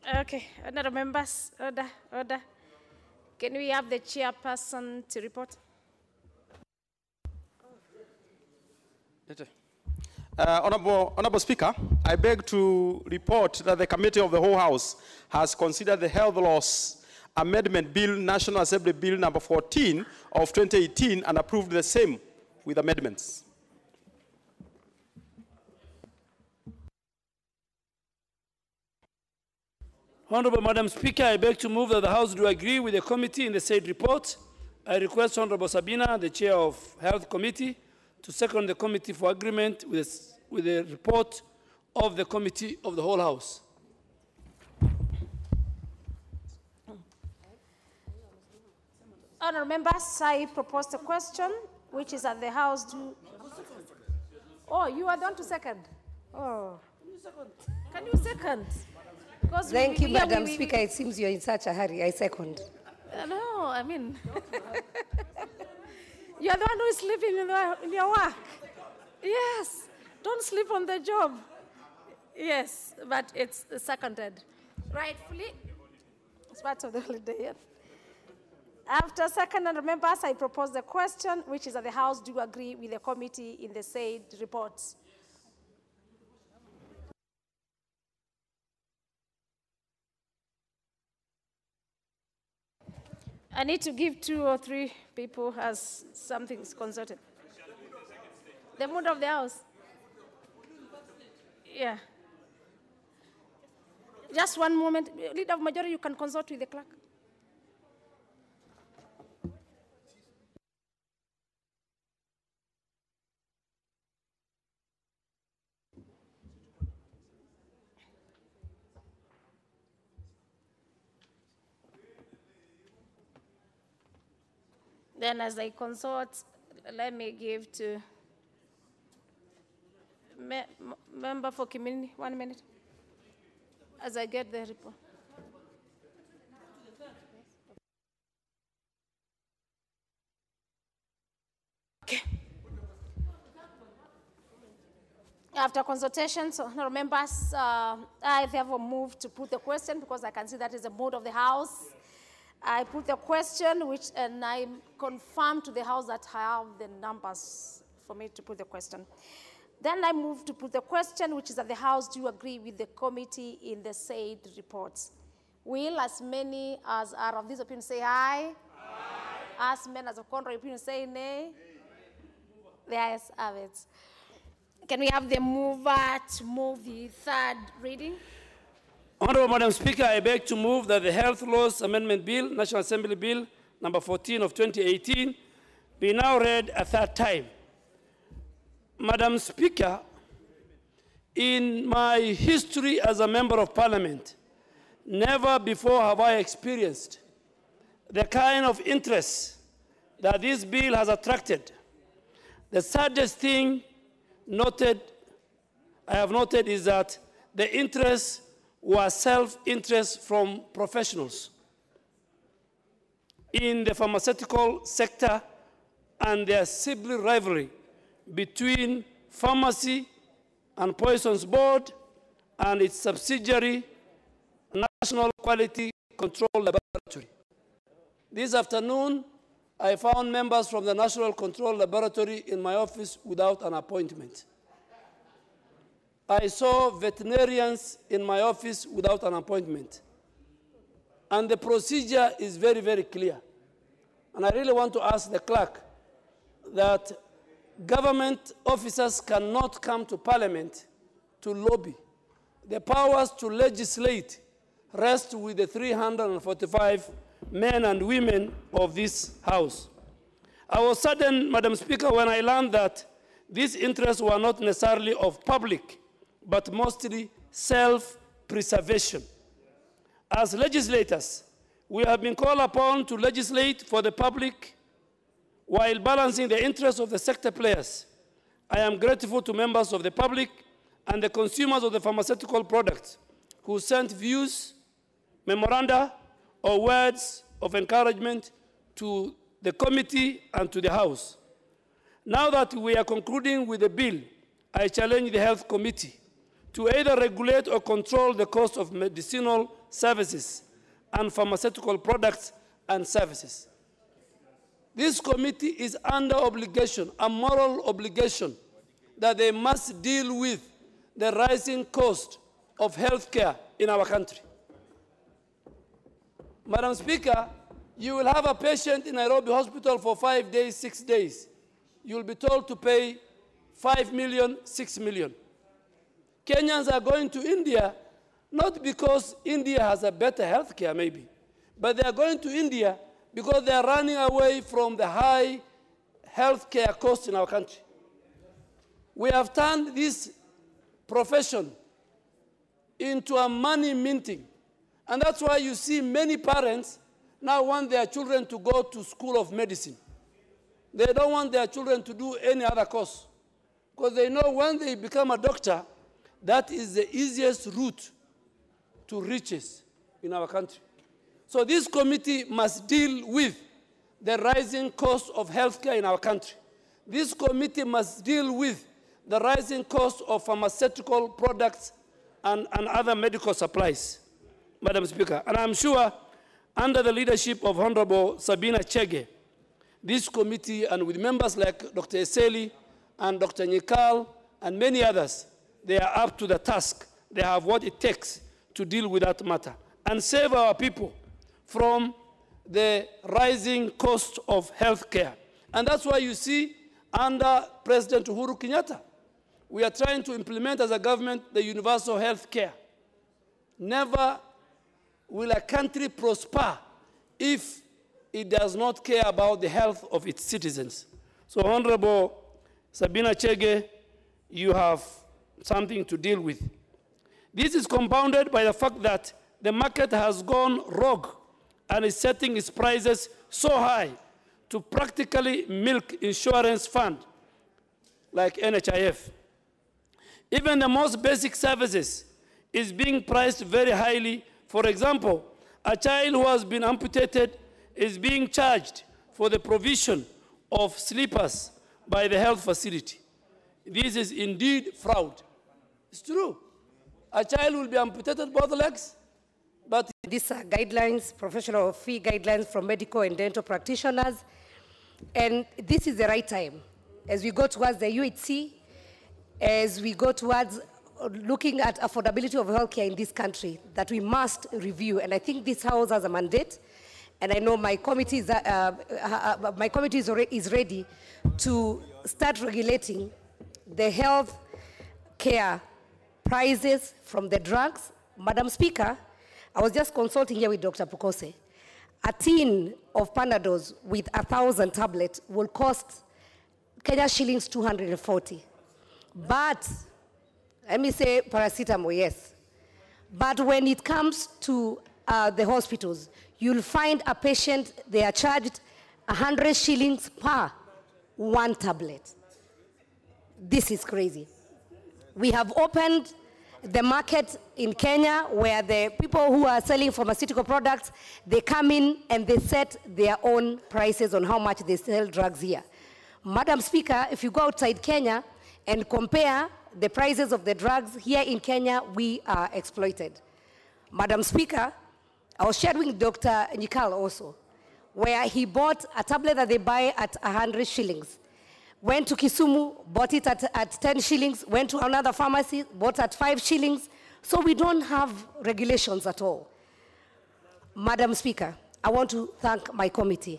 Okay, honorable members, order. Can we have the chairperson to report? Honorable Speaker, I beg to report that the Committee of the Whole House has considered the Health Laws Amendment Bill, National Assembly Bill number 14 of 2018 and approved the same with amendments. Honorable Madam Speaker, I beg to move that the House do agree with the committee in the said report. I request Honorable Sabina, the Chair of Health Committee, to second the committee for agreement with the report of the Committee of the Whole House. Honourable members, I propose a question, which is that the House do... Oh, you are done to second. Oh. Can you second? Thank you, Madam Speaker. It seems you're in such a hurry. I second. No, I mean, you're the one who is sleeping in your work. Yes, don't sleep on the job. Yes, but it's seconded. Rightfully, it's part of the holiday. Yes. After second, and members, I propose the question, which is that the House do agree with the committee in the said reports. I need to give 2 or 3 people as something is consulted. The mood of the House. Yeah. Just one moment. Leader of majority, you can consult with the clerk. Then as I consult, let me give to member for community, 1 minute, as I get the report. Okay. After consultation, so honorable members, I therefore move to put the question because I can see that is the mood of the House. I put the question, and I confirm to the House that I have the numbers for me to put the question. Then I move to put the question, which is that the House do agree with the committee in the said reports. Will as many as are of this opinion say aye? Aye. As many as of contrary opinion say nay? The ayes have it. Can we have the mover to move the third reading? Honorable Madam Speaker, I beg to move that the Health Laws Amendment Bill, National Assembly Bill number 14 of 2018, be now read a third time. Madam Speaker, in my history as a member of Parliament, never before have I experienced the kind of interest that this bill has attracted. The saddest thing I have noted is that the interest was self-interest from professionals in the pharmaceutical sector and their sibling rivalry between Pharmacy and Poisons Board and its subsidiary, National Quality Control Laboratory. This afternoon, I found members from the National Control Laboratory in my office without an appointment. I saw veterinarians in my office without an appointment. And the procedure is very, very clear. And I really want to ask the clerk that government officers cannot come to Parliament to lobby. The powers to legislate rest with the 345 men and women of this House. I was saddened, Madam Speaker, when I learned that these interests were not necessarily of public, but mostly self-preservation. As legislators, we have been called upon to legislate for the public while balancing the interests of the sector players. I am grateful to members of the public and the consumers of the pharmaceutical products who sent views, memoranda, or words of encouragement to the committee and to the House. Now that we are concluding with the bill, I challenge the Health Committee to either regulate or control the cost of medicinal services and pharmaceutical products and services. This committee is under obligation, a moral obligation, that they must deal with the rising cost of healthcare in our country. Madam Speaker, you will have a patient in Nairobi Hospital for 5 days, 6 days. You will be told to pay 5 million, 6 million. Kenyans are going to India, not because India has a better healthcare maybe, but they are going to India because they are running away from the high healthcare costs in our country. We have turned this profession into a money minting. And that's why you see many parents now want their children to go to school of medicine. They don't want their children to do any other course, because they know when they become a doctor, that is the easiest route to riches in our country. So this committee must deal with the rising cost of healthcare in our country. This committee must deal with the rising cost of pharmaceutical products and other medical supplies, Madam Speaker. And I'm sure under the leadership of Honorable Sabina Chege, this committee, and with members like Dr. Eseli and Dr. Nyikal and many others, they are up to the task. They have what it takes to deal with that matter and save our people from the rising cost of health care. And that's why you see under President Uhuru Kenyatta, we are trying to implement as a government the universal health care. Never will a country prosper if it does not care about the health of its citizens. So Honorable Sabina Chege, you have something to deal with. This is compounded by the fact that the market has gone rogue and is setting its prices so high to practically milk insurance fund like NHIF. Even the most basic services is being priced very highly. For example, a child who has been amputated is being charged for the provision of slippers by the health facility. This is indeed fraud. It's true. A child will be amputated both legs, but these are guidelines, professional fee guidelines from medical and dental practitioners, and this is the right time. As we go towards the UHC, as we go towards looking at affordability of healthcare in this country, that we must review, and I think this House has a mandate, and I know my committee is ready to start regulating the health care prices from the drugs. Madam Speaker, I was just consulting here with Dr. Pukose. A tin of Panadols with 1,000 tablets will cost Kenya shillings 240. But, let me say paracetamol, yes. But when it comes to the hospitals, you'll find a patient, they are charged 100 shillings per one tablet. This is crazy. We have opened the market in Kenya where the people who are selling pharmaceutical products, they come in and they set their own prices on how much they sell drugs here. Madam Speaker, if you go outside Kenya and compare the prices of the drugs here in Kenya, we are exploited. Madam Speaker, I was sharing with Dr. Nyikal also, where he bought a tablet that they buy at 100 shillings. Went to Kisumu, bought it at 10 shillings, went to another pharmacy, bought at 5 shillings. So we don't have regulations at all. Madam Speaker, I want to thank my committee.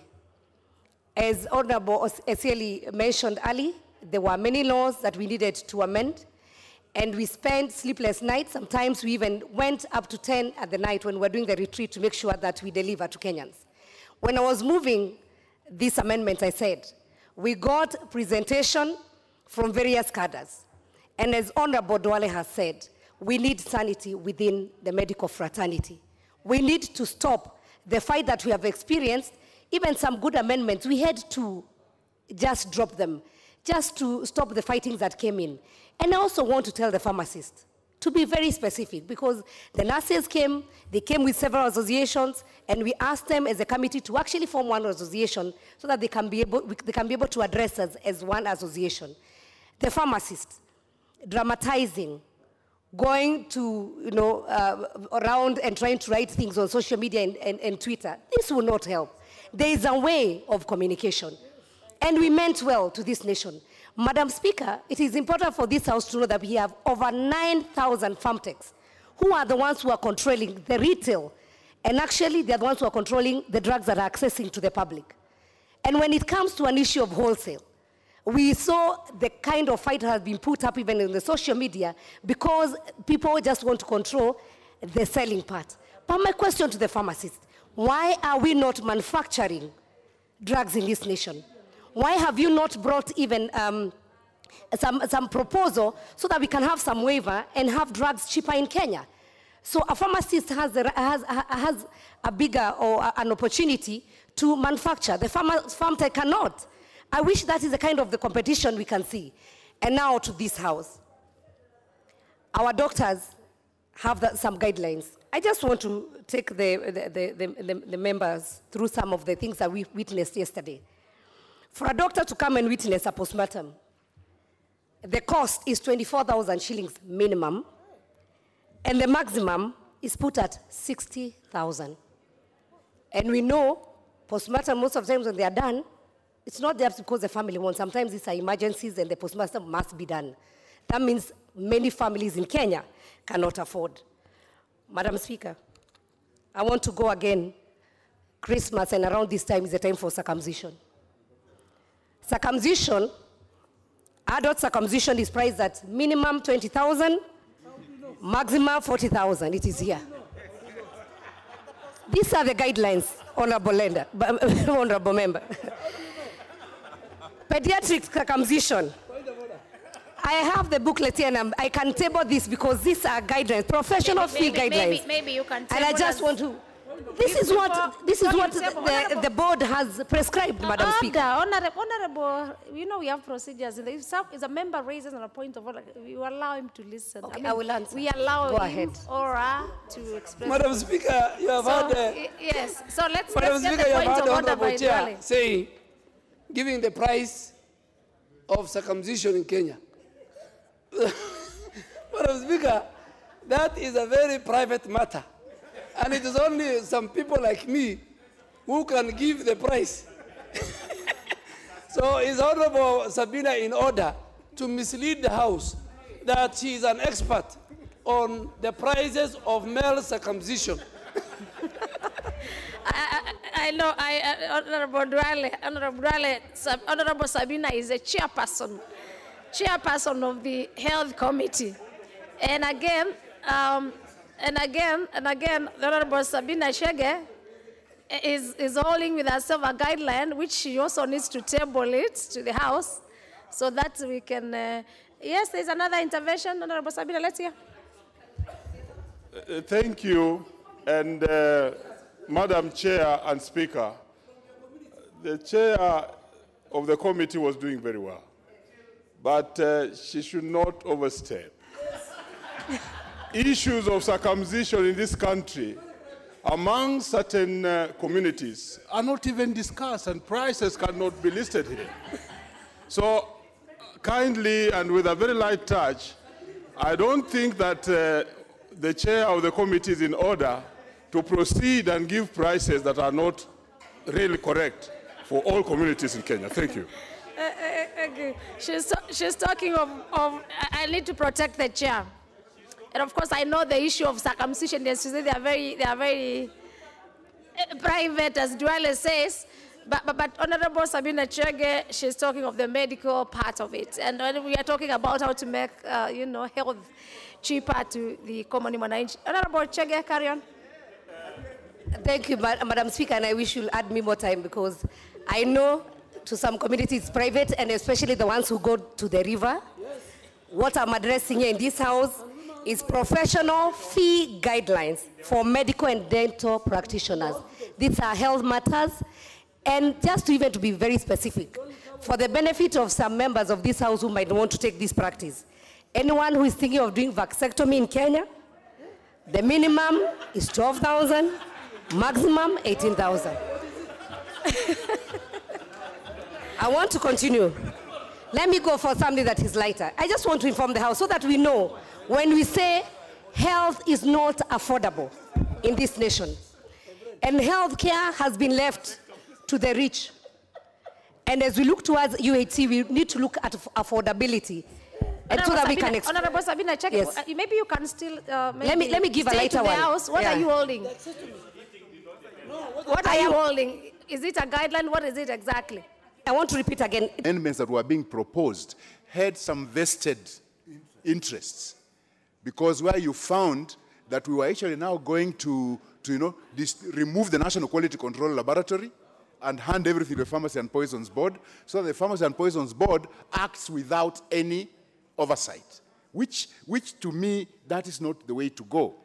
As Honorable Eseli mentioned earlier, there were many laws that we needed to amend, and we spent sleepless nights. Sometimes we even went up to 10 at the night when we were doing the retreat to make sure that we deliver to Kenyans. When I was moving this amendment, I said, we got presentation from various cadres. And as Honorable Duale has said, we need sanity within the medical fraternity. We need to stop the fight that we have experienced. Even some good amendments, we had to just drop them, just to stop the fightings that came in. And I also want to tell the pharmacists to be very specific, because the nurses came, they came with several associations, and we asked them as a committee to actually form one association so that they can be able to address us as one association. The pharmacists, dramatizing, going to, around and trying to write things on social media and Twitter. This will not help. There is a way of communication. And we meant well to this nation. Madam Speaker, it is important for this House to know that we have over 9,000 farm techs who are the ones who are controlling the retail. And actually, they're the ones who are controlling the drugs that are accessing to the public. And when it comes to an issue of wholesale, we saw the kind of fight has been put up even in the social media because people just want to control the selling part. But my question to the pharmacist, why are we not manufacturing drugs in this nation? Why have you not brought even some proposal so that we can have some waiver and have drugs cheaper in Kenya? So a pharmacist has a bigger or an opportunity to manufacture. The farm tech cannot. I wish that is the kind of the competition we can see. And now to this House. Our doctors have some guidelines. I just want to take the members through some of the things that we witnessed yesterday. For a doctor to come and witness a postmortem, the cost is 24,000 shillings minimum, and the maximum is put at 60,000. And we know postmortem, most of the times when they are done, it's not just because the family wants. Sometimes these are emergencies and the postmortem must be done. That means many families in Kenya cannot afford. Madam Speaker, I want to go again. Christmas and around this time is the time for circumcision. Circumcision, adult circumcision is priced at minimum 20,000, maximum 40,000. It is here. These are the guidelines, honorable member. Pediatric circumcision. I have the booklet here and I can table this because these are guidelines, professional fee guidelines. Maybe you can table. And I just want to. This is what the board has prescribed, Madam Speaker. Honorable, you know we have procedures. If a member raises on a point of order, we allow him to listen. Okay, I will answer. We allow Go him ahead. or her to express. Madam Speaker, you have had. Yes. So let's Madam get Speaker, the you point have of had order by Honorable Chair Duale. saying, giving the price of circumcision in Kenya. Madam Speaker, that is a very private matter. And it is only some people like me who can give the price. So is Honorable Sabina in order to mislead the House that she is an expert on the prices of male circumcision? I know, Honorable Duale, Honorable Sabina is a chairperson of the Health Committee. And again, the Honorable Sabina Chege is holding with herself a guideline, which she also needs to table it to the House, so that we can. Yes, there's another intervention, Honorable Sabina. Let's hear. Thank you, and Madam Chair and Speaker, the chair of the committee was doing very well, but she should not overstep. Issues of circumcision in this country among certain communities are not even discussed, and prices cannot be listed here. So kindly and with a very light touch, I don't think that the chair of the committee is in order to proceed and give prices that are not really correct for all communities in Kenya. Thank you. Okay. She's talking of I need to protect the chair. And of course, I know the issue of circumcision. Yes, they are very private, as Duale says. But Honorable Sabina Chege, she's talking of the medical part of it, and when we are talking about how to make health cheaper to the common mwananchi. Honorable Chege, carry on. Thank you, Madam Speaker, and I wish you'll add me more time because I know to some communities it's private, and especially the ones who go to the river. What I'm addressing here in this House is professional fee guidelines for medical and dental practitioners. These are health matters, and just to be very specific, for the benefit of some members of this House who might want to take this practice, anyone who is thinking of doing vasectomy in Kenya, the minimum is 12,000, maximum 18,000. I want to continue. Let me go for something that is lighter. I just want to inform the House so that we know when we say health is not affordable in this nation, and health care has been left to the rich. And as we look towards UHC, we need to look at affordability. And so that we can Honorable Sabina, check. Yes. Maybe you can still let me give a lighter one. House. What are you holding? What are you holding? Is it a guideline? What is it exactly? I want to repeat again. Amendments that were being proposed had some vested interests, because where you found that we were actually now going to remove the National Quality Control Laboratory and hand everything to the Pharmacy and Poisons Board, so the Pharmacy and Poisons Board acts without any oversight, which to me, that is not the way to go.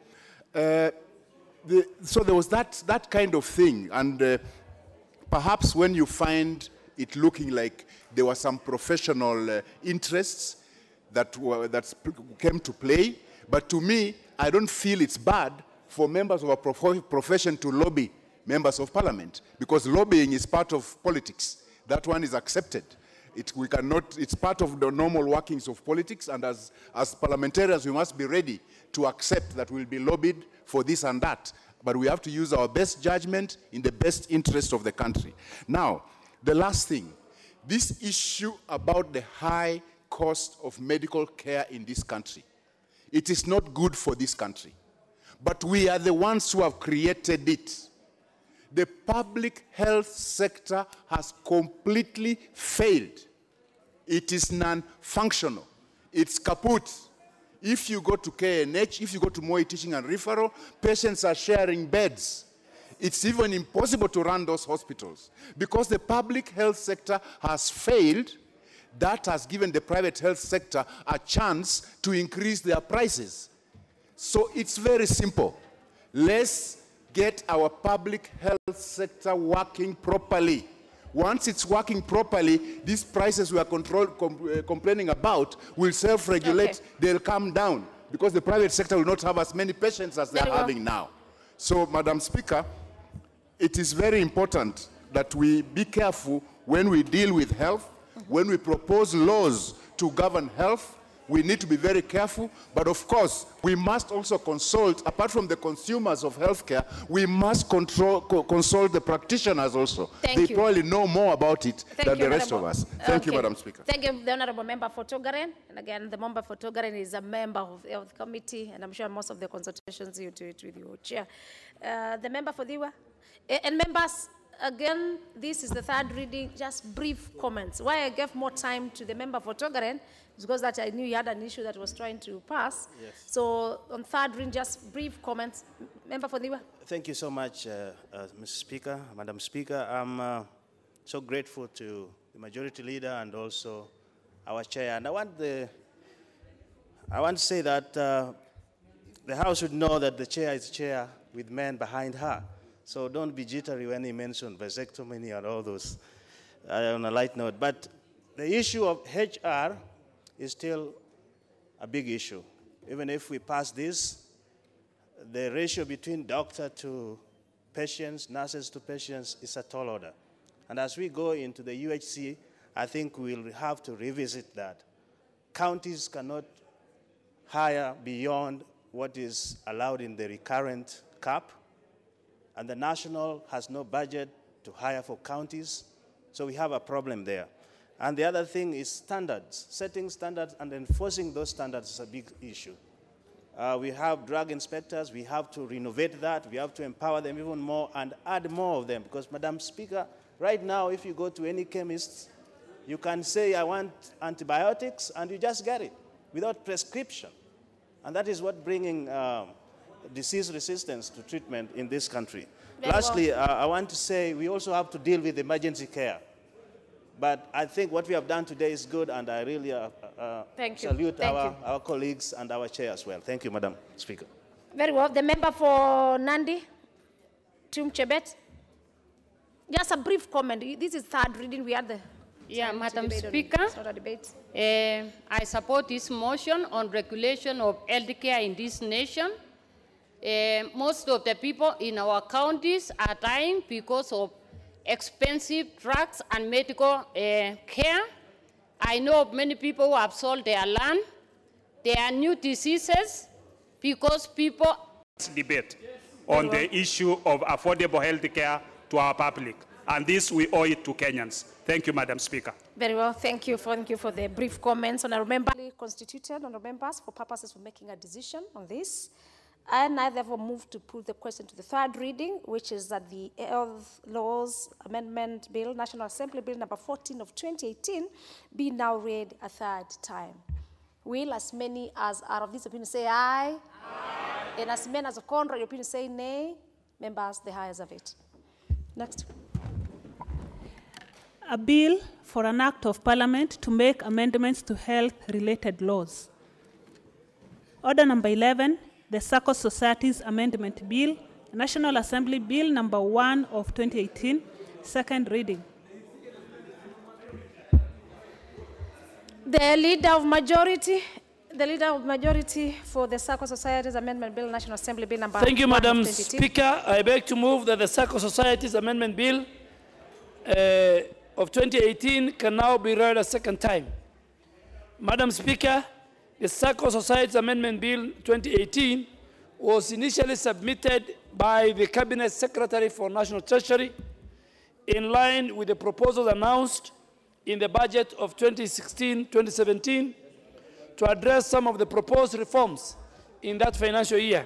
So there was that kind of thing, and perhaps when you find it looking like there were some professional interests that came to play, but to me, I don't feel it's bad for members of a profession to lobby members of parliament, because lobbying is part of politics. That one is accepted. It's part of the normal workings of politics, and as parliamentarians, we must be ready to accept that we'll be lobbied for this and that, but we have to use our best judgment in the best interest of the country. Now, the last thing, this issue about the high cost of medical care in this country, it is not good for this country, but we are the ones who have created it. The public health sector has completely failed. It is non-functional. It's kaput. If you go to KNH, if you go to Moi Teaching and Referral, patients are sharing beds. It's even impossible to run those hospitals because the public health sector has failed. That has given the private health sector a chance to increase their prices. So it's very simple. Let's get our public health sector working properly. Once it's working properly, these prices we are complaining about will self-regulate. Okay. They'll come down because the private sector will not have as many patients as they're having now. So, Madam Speaker, it is very important that we be careful when we deal with health, when we propose laws to govern health. We need to be very careful, but of course, we must also consult, apart from the consumers of healthcare, we must consult the practitioners also. They probably know more about it than the rest of us. Thank you, Madam Speaker. Thank you, the Honorable Member for Togaren. And again, the member for Togaren is a member of the Health Committee, and I'm sure most of the consultations you do it with your chair. The member for Diwa. And members, again, this is the third reading, just brief comments. Why I gave more time to the member for Togaren is because that I knew he had an issue that was trying to pass. Yes. So on third reading, just brief comments. Member for Diwa. Thank you so much, Mr. Speaker, Madam Speaker. I'm so grateful to the Majority Leader and also our Chair. And I want to say that the House should know that the Chair is Chair with men behind her. So don't be jittery when he mentioned vasectomy and all those on a light note. But the issue of HR is still a big issue. Even if we pass this, the ratio between doctor to patients, nurses to patients is a tall order. And as we go into the UHC, I think we'll have to revisit that. Counties cannot hire beyond what is allowed in the recurrent cap, and the national has no budget to hire for counties, so we have a problem there. And the other thing is standards. Setting standards and enforcing those standards is a big issue. We have drug inspectors. We have to renovate that. We have to empower them even more and add more of them. Because, Madam Speaker, right now, if you go to any chemist, you can say, I want antibiotics, and you just get it without prescription. And that is what bringing disease resistance to treatment in this country. Lastly, I want to say we also have to deal with emergency care. But I think what we have done today is good, and I really salute our colleagues and our chair as well. Thank you, Madam Speaker. Very well. The member for Nandi, Tum Chebet. Just a brief comment. This is third reading. We are the... Yeah, Madam Speaker, it's not a debate. I support this motion on regulation of healthcare in this nation. Most of the people in our counties are dying because of expensive drugs and medical care. I know of many people who have sold their land. There are new diseases because people... Debate on the issue of affordable health care to our public. And this, we owe it to Kenyans. Thank you, Madam Speaker. Very well. Thank you for the brief comments. And I remember constituted honourable members for purposes of making a decision on this. And I therefore move to put the question to the third reading, which is that the Health Laws Amendment Bill, National Assembly Bill number 14 of 2018, be now read a third time. Will as many as are of this opinion say aye? Aye. And as many as are contrary opinion say nay? Members, the ayes have it. Next. A bill for an act of Parliament to make amendments to health-related laws. Order number 11, the Sacco Societies Amendment Bill, National Assembly Bill number 1 of 2018, second reading. The leader of majority for the Sacco Societies Amendment Bill, National Assembly Bill number 1 Thank you, Madam of 2018. Speaker. I beg to move that the Sacco Societies Amendment Bill of 2018 can now be read a second time. Madam Speaker, the Sacco Societies Amendment Bill 2018 was initially submitted by the Cabinet Secretary for National Treasury in line with the proposals announced in the budget of 2016-2017 to address some of the proposed reforms in that financial year.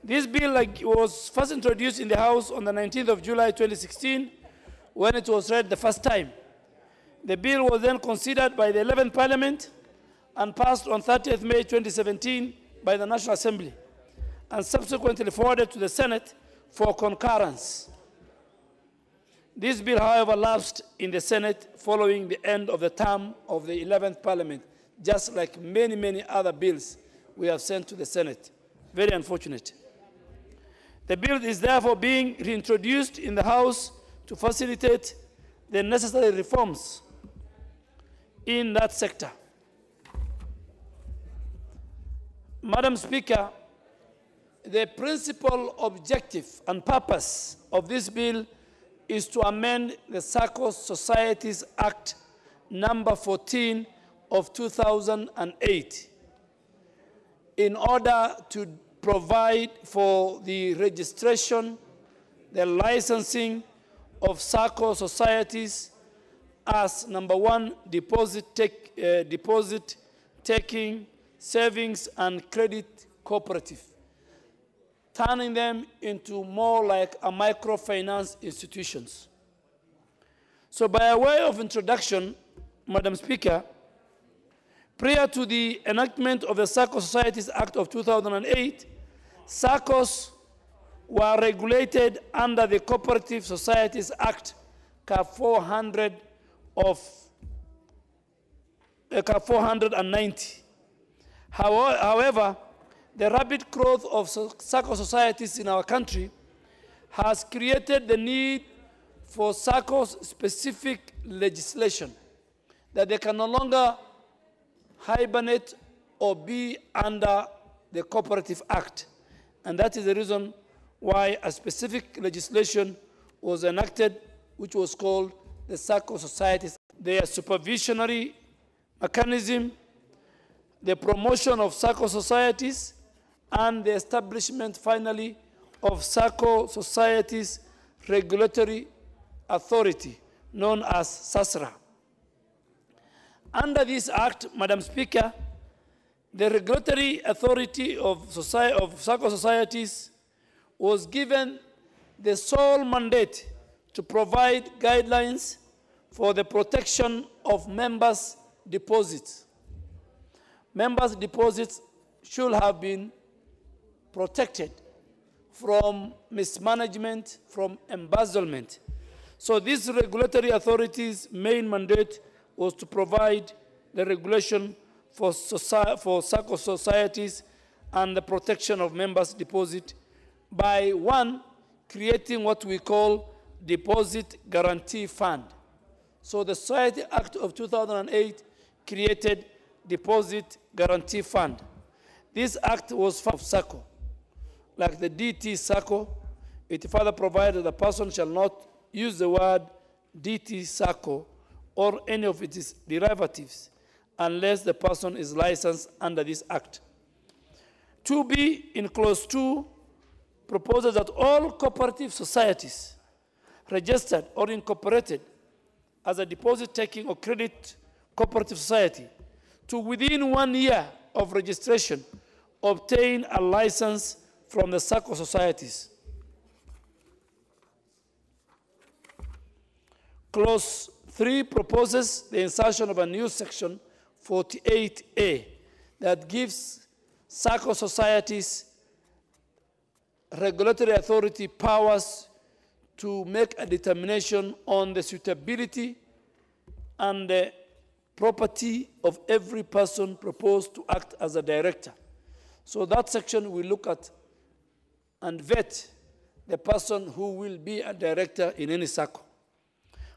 This bill was first introduced in the House on the 19th of July 2016 when it was read the first time. The bill was then considered by the 11th Parliament and passed on 30th May 2017 by the National Assembly and subsequently forwarded to the Senate for concurrence. This bill, however, lapsed in the Senate following the end of the term of the 11th Parliament, just like many, many other bills we have sent to the Senate. Very unfortunate. The bill is therefore being reintroduced in the House to facilitate the necessary reforms in that sector. Madam Speaker, the principal objective and purpose of this bill is to amend the Sacco Societies Act number 14 of 2008 in order to provide for the registration, the licensing of Sacco Societies as number one, deposit-taking, savings and credit cooperative, turning them into more like a microfinance institutions. So by way of introduction, Madam Speaker, prior to the enactment of the Sacco Societies Act of 2008, SACCOs were regulated under the Cooperative Societies Act, CAP 490. However, the rapid growth of Sacco societies in our country has created the need for Sacco-specific legislation that they can no longer hibernate or be under the Cooperative Act. And that is the reason why a specific legislation was enacted, which was called the Sacco Societies. Their supervisory mechanism, the promotion of Sacco societies, and the establishment, finally, of Sacco Societies Regulatory Authority, known as SASRA. Under this act, Madam Speaker, the regulatory authority of Sacco Societies was given the sole mandate to provide guidelines for the protection of members' deposits. Members' deposits should have been protected from mismanagement, from embezzlement. So this regulatory authority's main mandate was to provide the regulation for Sacco societies and the protection of members' deposit by, one, creating what we call Deposit Guarantee Fund. So the Society Act of 2008 created Deposit Guarantee Fund. This act was for Sacco. Like the DT Sacco, it further provided that the person shall not use the word DT Sacco or any of its derivatives unless the person is licensed under this Act. 2B in Clause 2 proposes that all cooperative societies registered or incorporated as a deposit-taking or credit cooperative society to within 1 year of registration obtain a license from the Sacco Societies. Clause 3 proposes the insertion of a new section 48A that gives Sacco Societies regulatory authority powers to make a determination on the suitability and the property of every person proposed to act as a director. So that section will look at and vet the person who will be a director in any Sacco.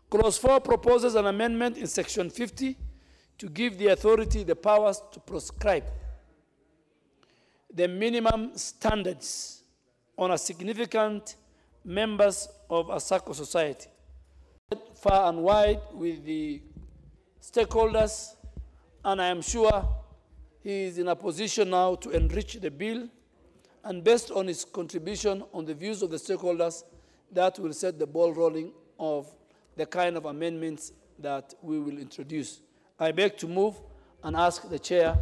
Clause 4 proposes an amendment in Section 50 to give the authority the powers to prescribe the minimum standards on a significant members of a Sacco society. Far and wide with the stakeholders, and I am sure he is in a position now to enrich the bill, and based on his contribution on the views of the stakeholders, that will set the ball rolling of the kind of amendments that we will introduce. I beg to move and ask the chair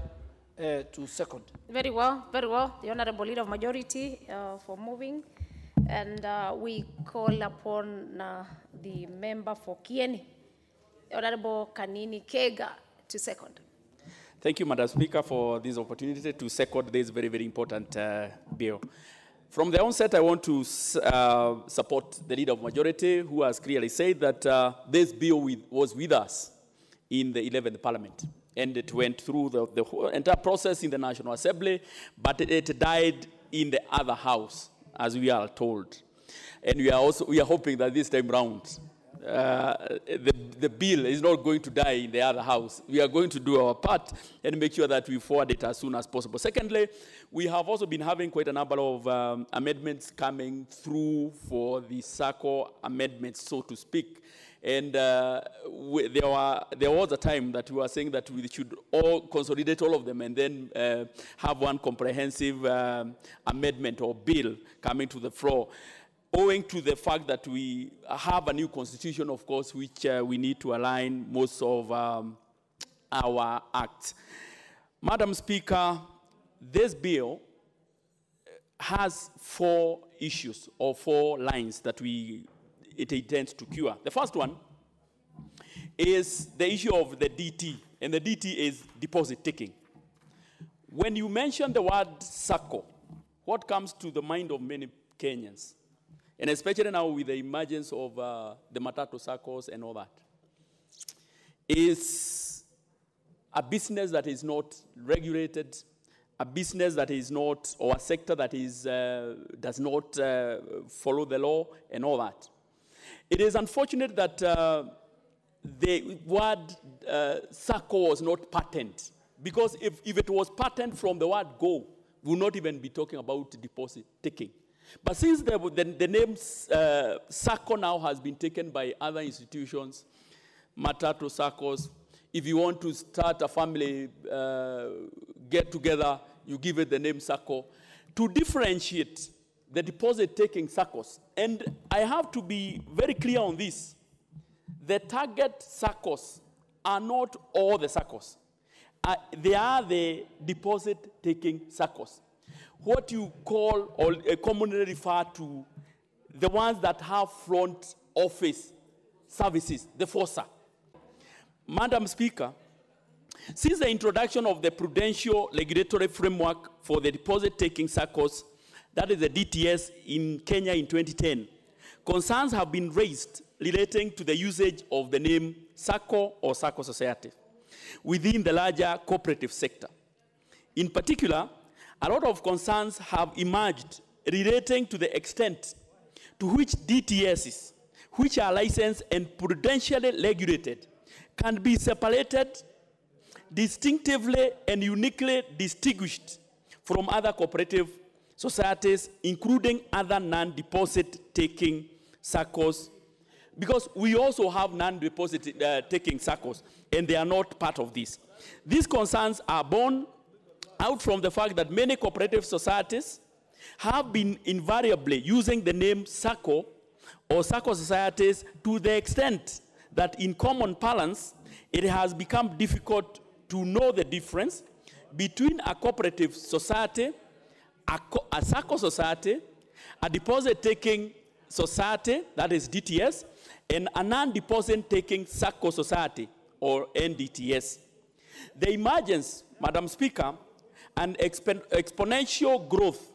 to second. Very well, very well. The Honorable Leader of Majority for moving. And we call upon the member for Kieni, Honorable Kanini Kega, to second. Thank you, Madam Speaker, for this opportunity to second this very, very important bill. From the onset, I want to support the Leader of Majority, who has clearly said that this bill was with us in the 11th Parliament. And it went through the whole entire process in the National Assembly, but it died in the other house, as we are told. And we are hoping that this time round, the bill is not going to die in the other house. We are going to do our part and make sure that we forward it as soon as possible. Secondly, we have also been having quite a number of amendments coming through for the Sacco amendments, so to speak. And there was a time that we were saying that we should all consolidate all of them and then have one comprehensive amendment or bill coming to the floor, owing to the fact that we have a new constitution, of course, which we need to align most of our acts. Madam Speaker, this bill has 4 issues or 4 lines that it intends to cure. The first one is the issue of the DT, and the DT is deposit taking. When you mention the word Sacco, what comes to the mind of many Kenyans, and especially now with the emergence of the Matatu Saccos and all that, is a business that is not regulated, a business that is not, or a sector that is, does not follow the law and all that. It is unfortunate that the word Sacco was not patent, because if it was patent from the word go, we would not even be talking about deposit taking. But since the name Sacco now has been taken by other institutions, Matatu Saccos, if you want to start a family get-together, you give it the name Sacco. To differentiate the deposit-taking Saccos, and I have to be very clear on this, the target Saccos are not all the Saccos. They are the deposit-taking Saccos. What you call, or commonly refer to, the ones that have front office services, the FOSA. Madam Speaker, since the introduction of the Prudential Regulatory Framework for the Deposit-Taking Saccos, that is the DTS, in Kenya in 2010, concerns have been raised relating to the usage of the name Sacco or Sacco Society within the larger cooperative sector. In particular, a lot of concerns have emerged relating to the extent to which DTSs, which are licensed and prudentially regulated, can be separated, distinctively and uniquely distinguished from other cooperative societies, including other non-deposit-taking Saccos, because we also have non-deposit taking SACCOs, and they are not part of this. These concerns are born out from the fact that many cooperative societies have been invariably using the name Sacco or Sacco Societies to the extent that in common parlance, it has become difficult to know the difference between a cooperative society, a Sacco society, a deposit-taking society, that is DTS, and a non-deposit-taking Sacco society, or NDTS. The emergence, Madam Speaker, and exponential growth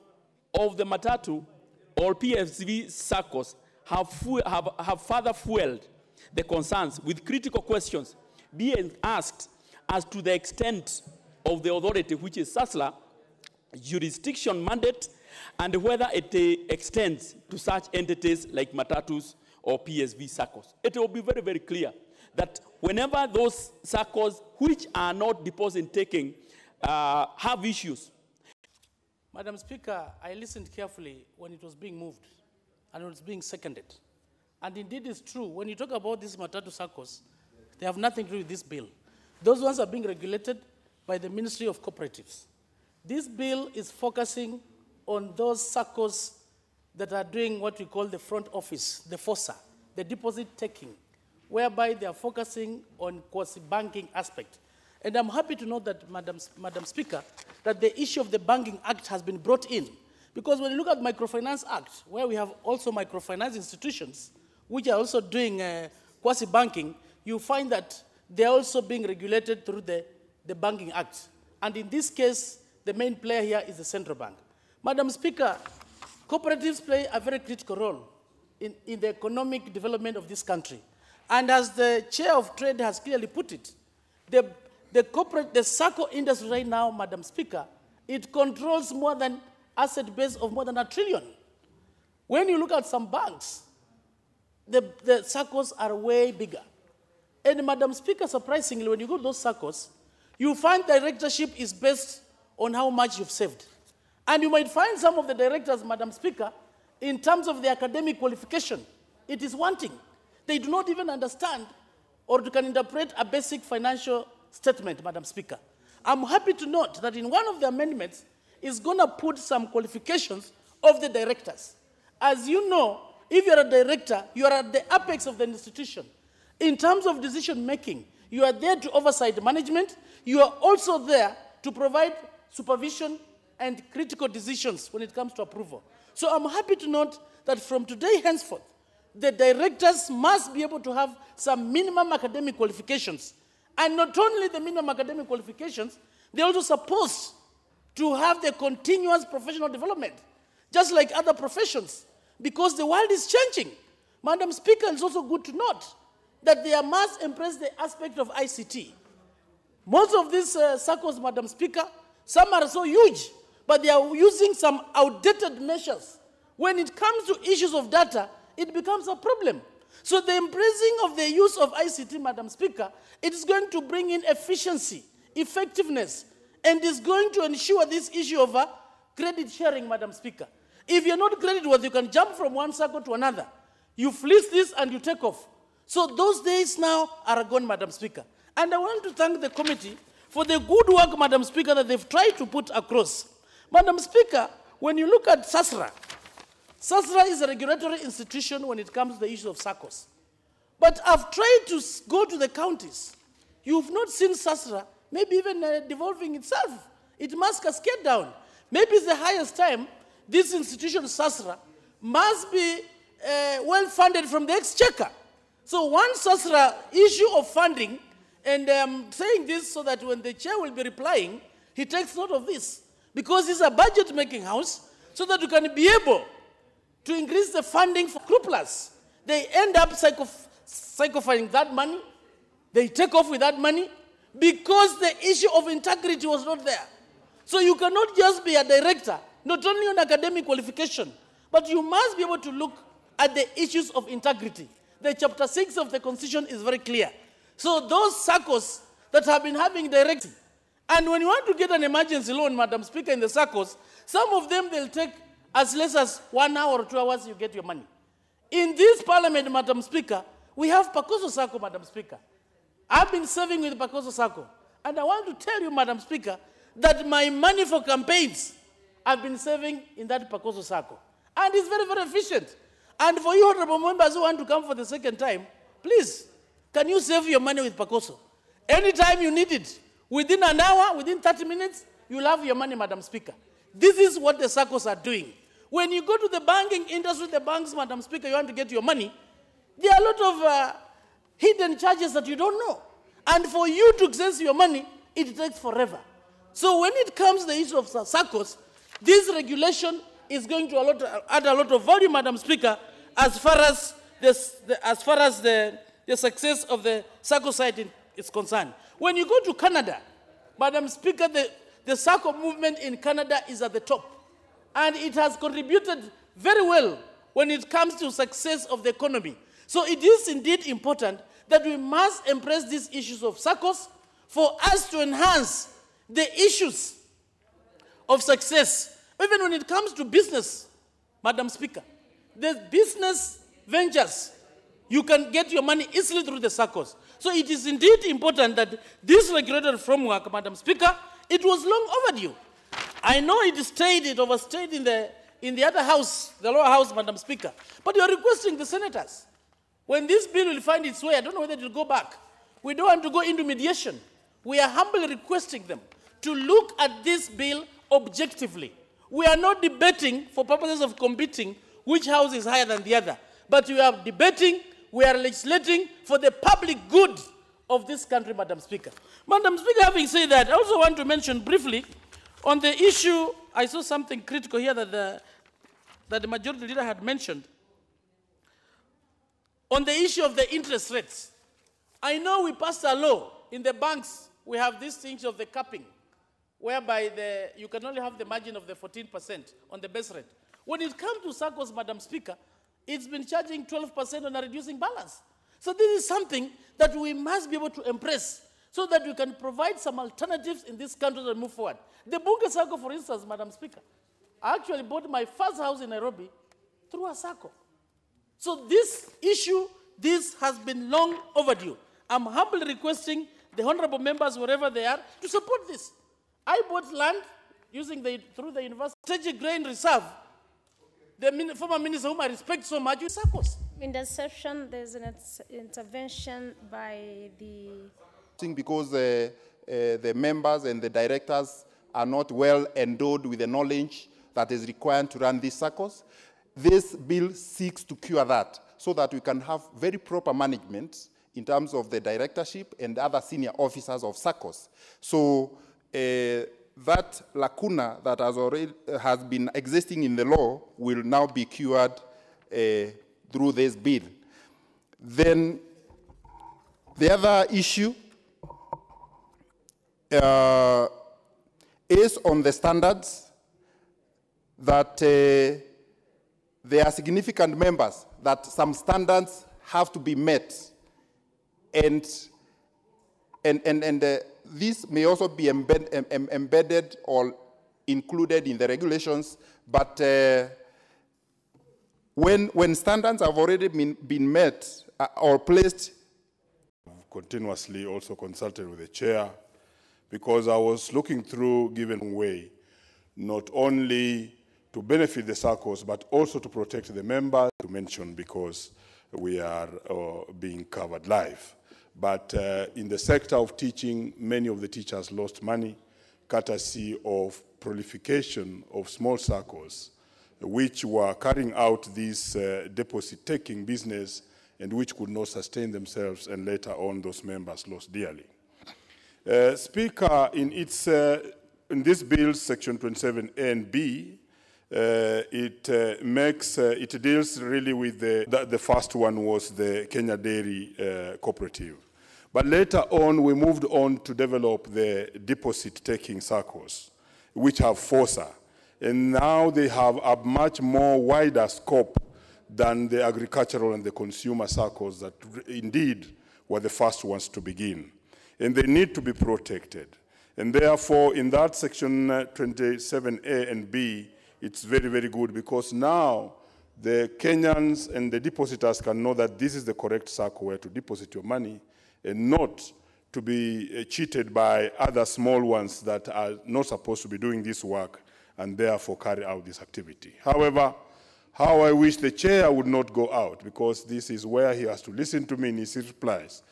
of the Matatu or PSV SACCOs have further fueled the concerns, with critical questions being asked as to the extent of the authority, which is SASLA, jurisdiction mandate, and whether it extends to such entities like Matatus or PSV SACCOs. It will be very, very clear that whenever those SACCOs which are not deposit-taking have issues. Madam Speaker, I listened carefully when it was being moved and it was being seconded. And indeed it's true, when you talk about these Matatu SACCOs, they have nothing to do with this bill. Those ones are being regulated by the Ministry of Cooperatives. This bill is focusing on those SACCOs that are doing what we call the front office, the FOSA, the deposit taking, whereby they are focusing on quasi-banking aspect. And I'm happy to note that, Madam Speaker, that the issue of the Banking Act has been brought in. Because when you look at Microfinance Act, where we have also microfinance institutions, which are also doing quasi-banking, you find that they're also being regulated through the Banking Act. And in this case, the main player here is the central bank. Madam Speaker, cooperatives play a very critical role in the economic development of this country. And as the chair of trade has clearly put it, the Sacco industry right now, Madam Speaker, it controls more than asset base of more than $1 trillion. When you look at some banks, the Saccos are way bigger. And Madam Speaker, surprisingly, when you go to those Saccos, you find directorship is based on how much you've saved. And you might find some of the directors, Madam Speaker, in terms of the academic qualification, it is wanting. They do not even understand or can interpret a basic financial statement, Madam Speaker. I'm happy to note that in one of the amendments is going to put some qualifications of the directors. As you know, if you're a director, you are at the apex of the institution. In terms of decision making, you are there to oversight management. You are also there to provide supervision and critical decisions when it comes to approval. So I'm happy to note that from today henceforth, the directors must be able to have some minimum academic qualifications. And not only the minimum academic qualifications, they're also supposed to have the continuous professional development, just like other professions, because the world is changing. Madam Speaker, it's also good to note that they must embrace the aspect of ICT. Most of these SACCOs, Madam Speaker, some are so huge, but they are using some outdated measures. When it comes to issues of data, it becomes a problem. So the embracing of the use of ICT, Madam Speaker, it is going to bring in efficiency, effectiveness, and is going to ensure this issue of credit sharing, Madam Speaker. If you're not creditworthy, you can jump from one SACCO to another. You fleece this and you take off. So those days now are gone, Madam Speaker. And I want to thank the committee for the good work, Madam Speaker, that they've tried to put across. Madam Speaker, when you look at SASRA, SASRA is a regulatory institution when it comes to the issue of SACCOs. But I've tried to go to the counties. You've not seen SASRA, maybe even devolving itself. It must cascade down. Maybe it's the highest time this institution, SASRA, must be well funded from the exchequer. So one SASRA issue of funding, and I'm saying this so that when the chair will be replying, he takes note of this. Because it's a budget-making house, so that you can be able to increase the funding for CRUPLAS. They end up psychofying that money. They take off with that money because the issue of integrity was not there. So you cannot just be a director, not only on academic qualification, but you must be able to look at the issues of integrity. The chapter 6 of the Constitution is very clear. So those SACCOs that have been having directing, and when you want to get an emergency loan, Madam Speaker, in the SACCOs, some of them they'll take as less as 1 hour or 2 hours, you get your money. In this parliament, Madam Speaker, We have Pacoso Sacco, Madam Speaker. I've been serving with Pacoso Sacco. And I want to tell you, Madam Speaker, that my money for campaigns, I've been saving in that Pacoso Sacco. And it's very, very efficient. And for you, honorable members who want to come for the second time, please, can you save your money with Pacoso? Anytime you need it, within an hour, within 30 minutes, you'll have your money, Madam Speaker. This is what the SACCOs are doing. When you go to the banking industry, the banks, Madam Speaker, you want to get your money, there are a lot of hidden charges that you don't know. And for you to access your money, it takes forever. So when it comes to the issue of SACCOs, this regulation is going to add a lot of value, Madam Speaker, as far as the success of the Sacco Society is concerned. When you go to Canada, Madam Speaker, the Sacco movement in Canada is at the top. And it has contributed very well when it comes to success of the economy. So it is indeed important that we must embrace these issues of SACCOs for us to enhance the issues of success. Even when it comes to business, Madam Speaker, the business ventures, you can get your money easily through the SACCOs. So it is indeed important that this regulatory framework, Madam Speaker, it was long overdue. I know it overstayed in the other house, the lower house, Madam Speaker. But you are requesting the senators, when this bill will find its way, I don't know whether it will go back. We don't want to go into mediation. We are humbly requesting them to look at this bill objectively. We are not debating for purposes of competing which house is higher than the other. But we are debating, we are legislating for the public good of this country, Madam Speaker. Madam Speaker, having said that, I also want to mention briefly on the issue, I saw something critical here that the majority leader had mentioned. On the issue of the interest rates, I know we passed a law in the banks. We have these things of the capping, whereby you can only have the margin of the 14% on the base rate. When it comes to SACCOs, Madam Speaker, it's been charging 12% on a reducing balance. So this is something that we must be able to embrace so that we can provide some alternatives in this country and move forward. The Bunge Sacco, for instance, Madam Speaker, I actually bought my first house in Nairobi through a Sacco. So this issue, this has been long overdue. I'm humbly requesting the honorable members, wherever they are, to support this. I bought land through the University Strategic Grain Reserve. The former minister, whom I respect so much, is SACCOs. In the session, there's an intervention by the... Because the members and the directors are not well endowed with the knowledge that is required to run these SACCOs. This bill seeks to cure that so that we can have very proper management in terms of the directorship and other senior officers of SACCOs. So that lacuna that has been existing in the law will now be cured through this bill. Then the other issue is on the standards that there are significant members that some standards have to be met, and this may also be embedded or included in the regulations, but when standards have already been met or placed. Continuously also consulted with the chair, because I was looking through given way, not only to benefit the SACCOs, but also to protect the members, to mention because we are being covered live. But in the sector of teaching, many of the teachers lost money, courtesy of proliferation of small SACCOs, which were carrying out this deposit-taking business and which could not sustain themselves, and later on those members lost dearly. Speaker, in this bill, section 27A and B, it deals really with the first one was the Kenya Dairy Cooperative. But later on, we moved on to develop the deposit-taking SACCOs, which have FOSA. And now they have a much more wider scope than the agricultural and the consumer SACCOs that indeed were the first ones to begin. And they need to be protected. And therefore, in that section 27A and B, it's very, very good, because now the Kenyans and the depositors can know that this is the correct Sacco where to deposit your money and not to be cheated by other small ones that are not supposed to be doing this work and therefore carry out this activity. However, how I wish the chair would not go out, because this is where he has to listen to me in his replies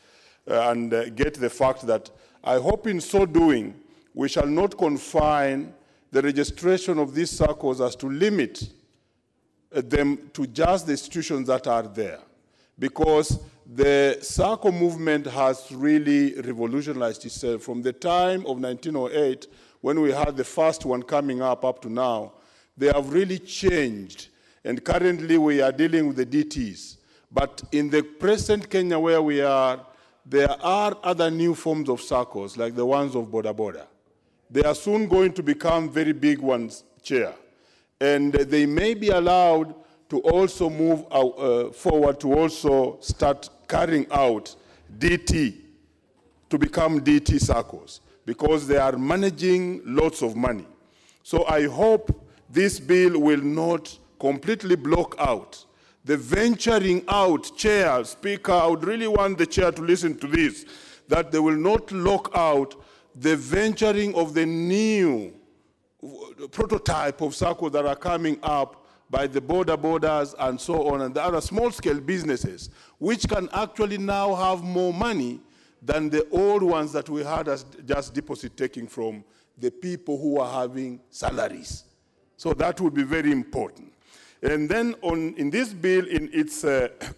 and get the fact that I hope in so doing we shall not confine the registration of these SACCOs as to limit them to just the institutions that are there, because the Sacco movement has really revolutionized itself from the time of 1908 when we had the first one coming up to now. They have really changed, and currently we are dealing with the DTs. But in the present Kenya where we are, there are other new forms of SACCOs like the ones of Boda Boda. They are soon going to become very big ones, Chair. And they may be allowed to also move forward to also start carrying out DT, to become DT SACCOs, because they are managing lots of money. So I hope this bill will not completely block out the venturing out. Chair, Speaker, I would really want the chair to listen to this, that they will not lock out the venturing of the new prototype of SACCOs that are coming up by the borders and so on, and the other small-scale businesses, which can actually now have more money than the old ones that we had as just deposit taking from the people who are having salaries. So that would be very important. And then in this bill, in its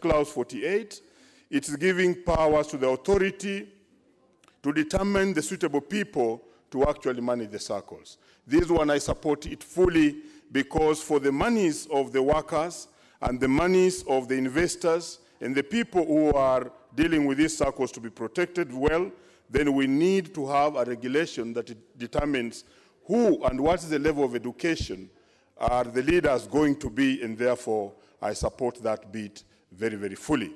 clause 48, it's giving powers to the authority to determine the suitable people to actually manage the SACCOs. This one, I support it fully, because for the monies of the workers and the monies of the investors and the people who are dealing with these SACCOs to be protected well, then we need to have a regulation that determines who and what is the level of education are the leaders going to be, and therefore I support that bit very, very fully.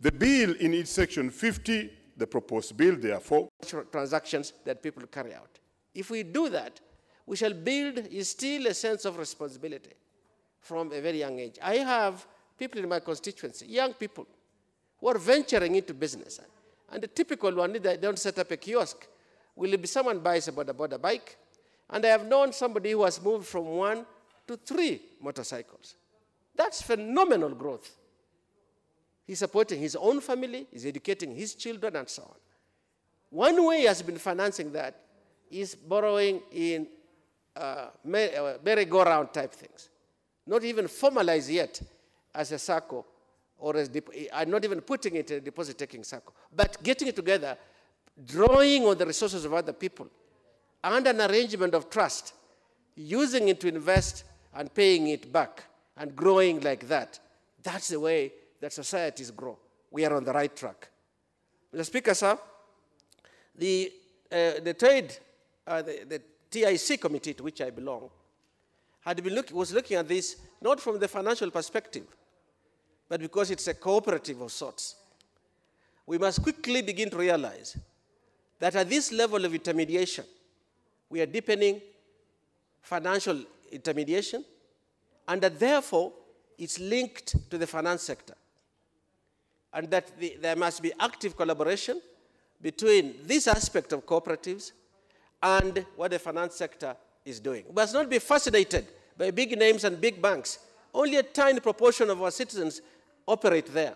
The bill in its section 50, the proposed bill, therefore, transactions that people carry out. If we do that, we shall build still a sense of responsibility from a very young age. I have people in my constituency, young people, who are venturing into business. And the typical one, they don't set up a kiosk. Will be someone buys a Boda bike, and I have known somebody who has moved from 1 to 3 motorcycles. That's phenomenal growth. He's supporting his own family, he's educating his children, and so on. One way he has been financing that is borrowing in merry-go-round type things. Not even formalized yet as a SACCO, or as not even putting it in a deposit-taking SACCO, but getting it together, drawing on the resources of other people, and an arrangement of trust, using it to invest and paying it back, and growing like that. That's the way that societies grow. We are on the right track. Mr. Speaker, sir, the TIC committee to which I belong was looking at this not from the financial perspective, but because it's a cooperative of sorts. We must quickly begin to realize that at this level of intermediation, we are deepening financial intermediation, and that therefore it's linked to the finance sector, and that there must be active collaboration between this aspect of cooperatives and what the finance sector is doing. We must not be fascinated by big names and big banks. Only a tiny proportion of our citizens operate there.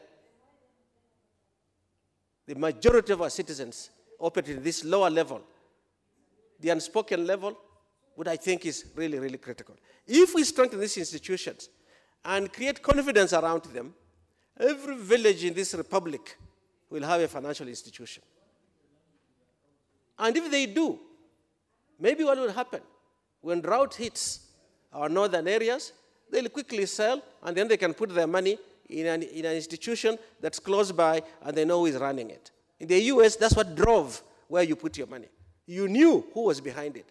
The majority of our citizens operate at this lower level. The unspoken level, what I think is really, really critical. If we strengthen these institutions and create confidence around them, every village in this republic will have a financial institution. And if they do, maybe what will happen, when drought hits our northern areas, they'll quickly sell, and then they can put their money in an institution that's close by, and they know who is running it. In the US, that's what drove where you put your money. You knew who was behind it.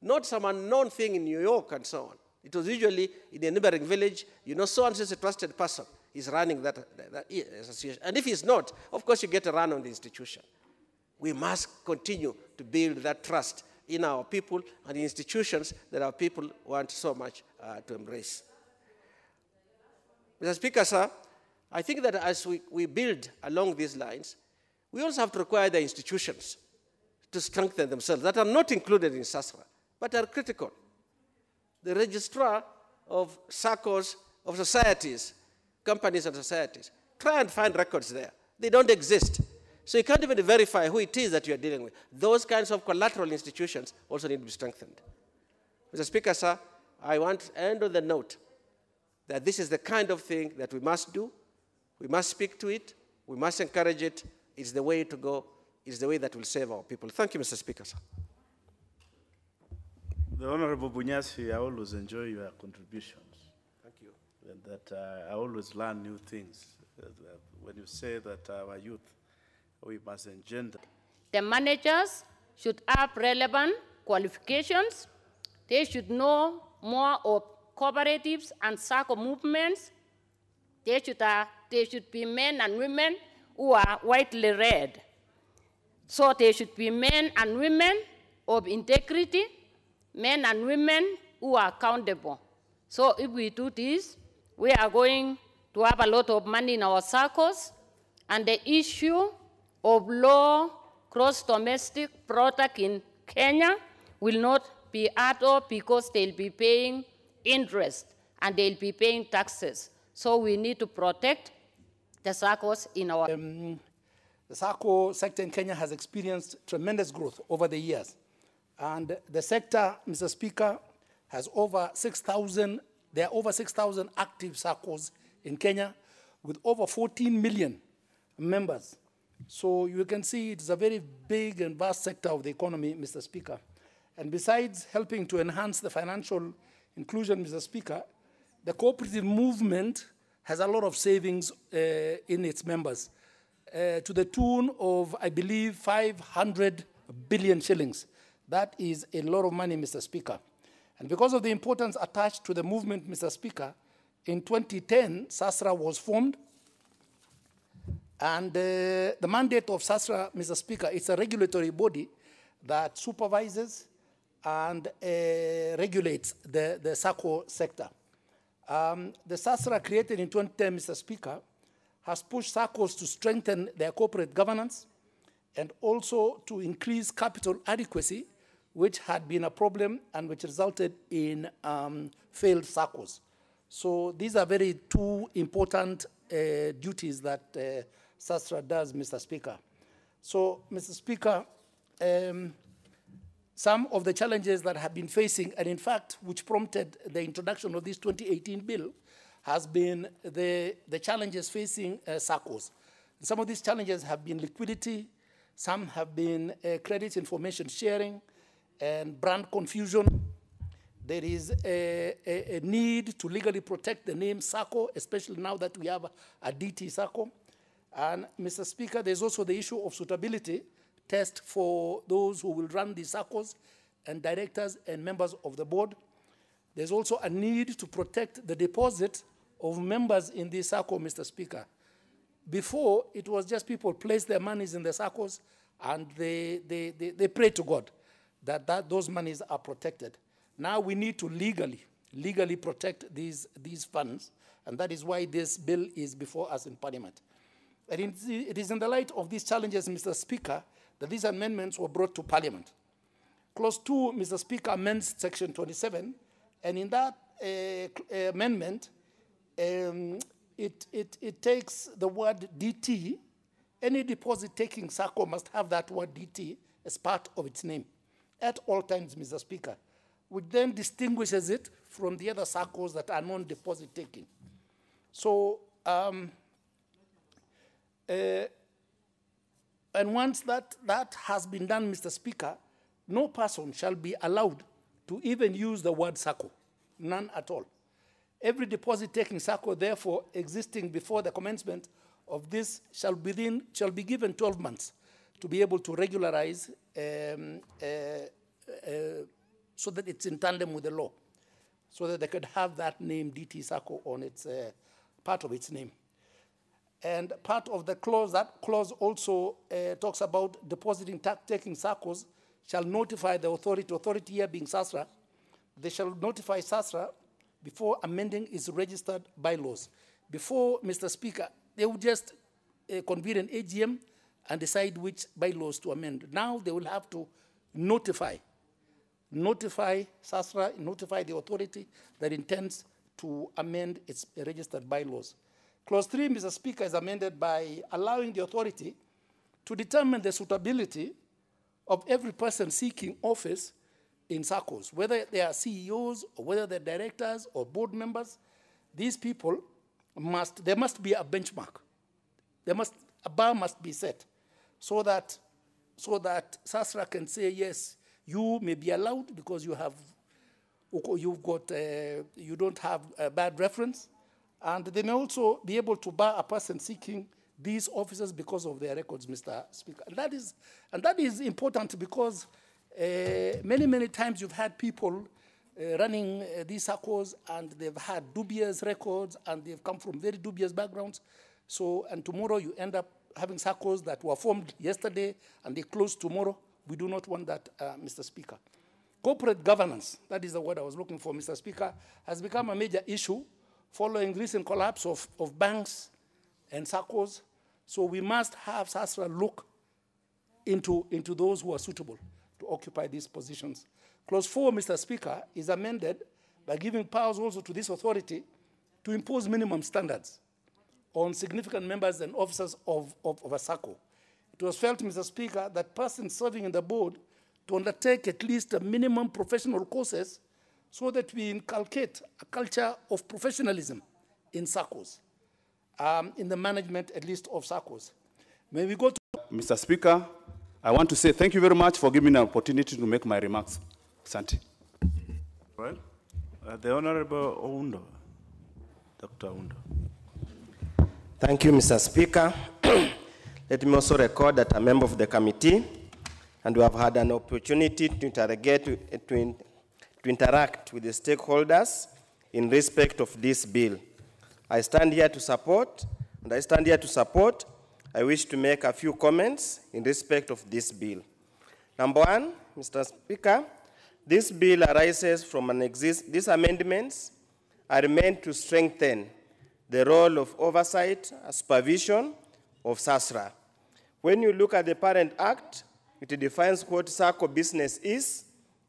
Not some unknown thing in New York and so on. It was usually in a neighboring village, you know, so-and-so is a trusted person. He's running that association. And if he's not, of course you get a run on the institution. We must continue to build that trust in our people and the institutions that our people want so much to embrace. Mr. Speaker, sir, I think that as we build along these lines, we also have to require the institutions to strengthen themselves that are not included in SASRA, but are critical. The registrar of SACCOs, of societies, companies and societies, try and find records there. They don't exist. So you can't even verify who it is that you're dealing with. Those kinds of collateral institutions also need to be strengthened. Mr. Speaker, sir, I want to end on the note that this is the kind of thing that we must do. We must speak to it. We must encourage it. It's the way to go. It's the way that will save our people. Thank you, Mr. Speaker, sir. The Honorable Bunyasi, I always enjoy your contributions. Thank you. And that I always learn new things. When you say that our youth, we must engender. The managers should have relevant qualifications. They should know more of cooperatives and Sacco movements. They should be men and women who are widely read. So they should be men and women of integrity, men and women who are accountable. So if we do this, we are going to have a lot of money in our SACCOs, and the issue of low gross-domestic product in Kenya will not be at all because they'll be paying interest and they'll be paying taxes. So we need to protect the SACCOs in our... The Sacco sector in Kenya has experienced tremendous growth over the years. And the sector, Mr. Speaker, has over 6,000, there are over 6,000 active SACCOs in Kenya with over 14 million members. So you can see it's a very big and vast sector of the economy, Mr. Speaker. And besides helping to enhance the financial inclusion, Mr. Speaker, the cooperative movement has a lot of savings in its members to the tune of, I believe, 500 billion shillings. That is a lot of money, Mr. Speaker. And because of the importance attached to the movement, Mr. Speaker, in 2010, SASRA was formed. And the mandate of SASRA, Mr. Speaker, it's a regulatory body that supervises and regulates the Sacco sector. The SASRA created in 2010, Mr. Speaker, has pushed SACCOs to strengthen their corporate governance and also to increase capital adequacy, which had been a problem and which resulted in failed SACCOs. So these are very two important duties that SASRA does, Mr. Speaker. So, Mr. Speaker, some of the challenges that have been facing, and in fact, which prompted the introduction of this 2018 bill, has been the challenges facing SACCOs. Some of these challenges have been liquidity, some have been credit information sharing, and brand confusion. There is a need to legally protect the name Sacco, especially now that we have a DT Sacco. And Mr. Speaker, there's also the issue of suitability test for those who will run the SACCOs and directors and members of the board. There's also a need to protect the deposit of members in the Sacco, Mr. Speaker. Before, it was just people place their monies in the SACCOs and they pray to God that those monies are protected. Now we need to legally protect these funds, and that is why this bill is before us in Parliament. And it is in the light of these challenges, Mr. Speaker, that these amendments were brought to Parliament. Clause 2, Mr. Speaker, amends Section 27, and in that amendment, it takes the word DT. Any deposit-taking SACCO must have that word DT as part of its name at all times, Mr. Speaker, which then distinguishes it from the other SACCOs that are non-deposit-taking. So, and once that has been done, Mr. Speaker, no person shall be allowed to even use the word SACCO, none at all. Every deposit-taking SACCO, therefore, existing before the commencement of this shall be given 12 months to be able to regularize so that it's in tandem with the law, so that they could have that name DT Sacco on its part of its name. And part of the clause, that clause also talks about depositing taking SACCOs shall notify the authority here being SASRA. They shall notify SASRA before amending its registered bylaws, before, Mr. Speaker, they would just convene an AGM and decide which bylaws to amend. Now they will have to notify SASRA, notify the authority that intends to amend its registered bylaws. Clause 3, Mr. Speaker, is amended by allowing the authority to determine the suitability of every person seeking office in SACCOs, whether they are CEOs or whether they're directors or board members. These people there must be a benchmark. A bar must be set so that SASRA can say, yes, you may be allowed because you don't have a bad reference, and they may also be able to bar a person seeking these offices because of their records, Mr. Speaker. And that is important because many times you've had people running these SACCOs and they've had dubious records and they've come from very dubious backgrounds. So, and tomorrow you end up having SACCOs that were formed yesterday and they close tomorrow. We do not want that, Mr. Speaker. Corporate governance, that is the word I was looking for, Mr. Speaker, has become a major issue following recent collapse of banks and SACCOs. So we must have SASRA look into those who are suitable to occupy these positions. Clause 4, Mr. Speaker, is amended by giving powers also to this authority to impose minimum standards on significant members and officers of a SACCO. It was felt, Mr. Speaker, that persons serving in the board to undertake at least a minimum professional courses so that we inculcate a culture of professionalism in SACCOs, in the management at least of SACCOs. May we go to... Mr. Speaker, I want to say thank you very much for giving me an opportunity to make my remarks. Asante. Well, the Honorable Oundo, Dr. Oundo. Thank you, Mr. Speaker. Let me also record that I'm a member of the committee, and we have had an opportunity to interact with the stakeholders in respect of this bill. I stand here to support, I wish to make a few comments in respect of this bill. Number one, Mr. Speaker, this bill arises from these amendments are meant to strengthen the role of oversight and supervision of SASRA. When you look at the parent act, it defines what SACCO business is,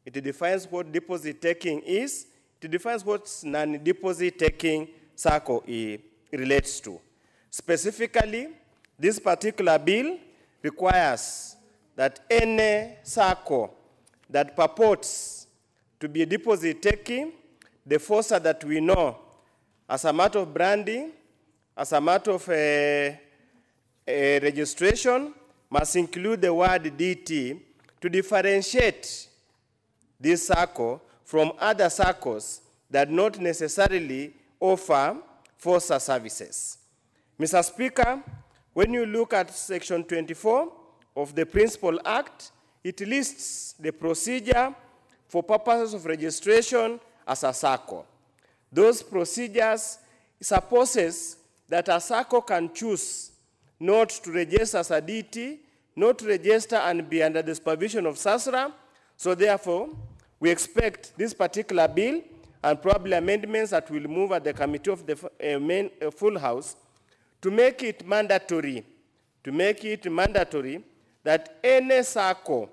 it defines what deposit taking is, it defines what non-deposit taking SACCO relates to. Specifically, this particular bill requires that any SACCO that purports to be deposit taking, the FOSA that we know as a matter of branding, as a matter of registration, must include the word DT to differentiate this SACCO from other SACCOs that not necessarily offer FOSA services. Mr. Speaker, when you look at Section 24 of the Principal Act, it lists the procedure for purposes of registration as a SACCO. Those procedures supposes that a SACCO can choose not to register as a DT, not to register and be under the supervision of SASRA. So therefore, we expect this particular bill and probably amendments that will move at the committee of the full house to make it mandatory, that any SACCO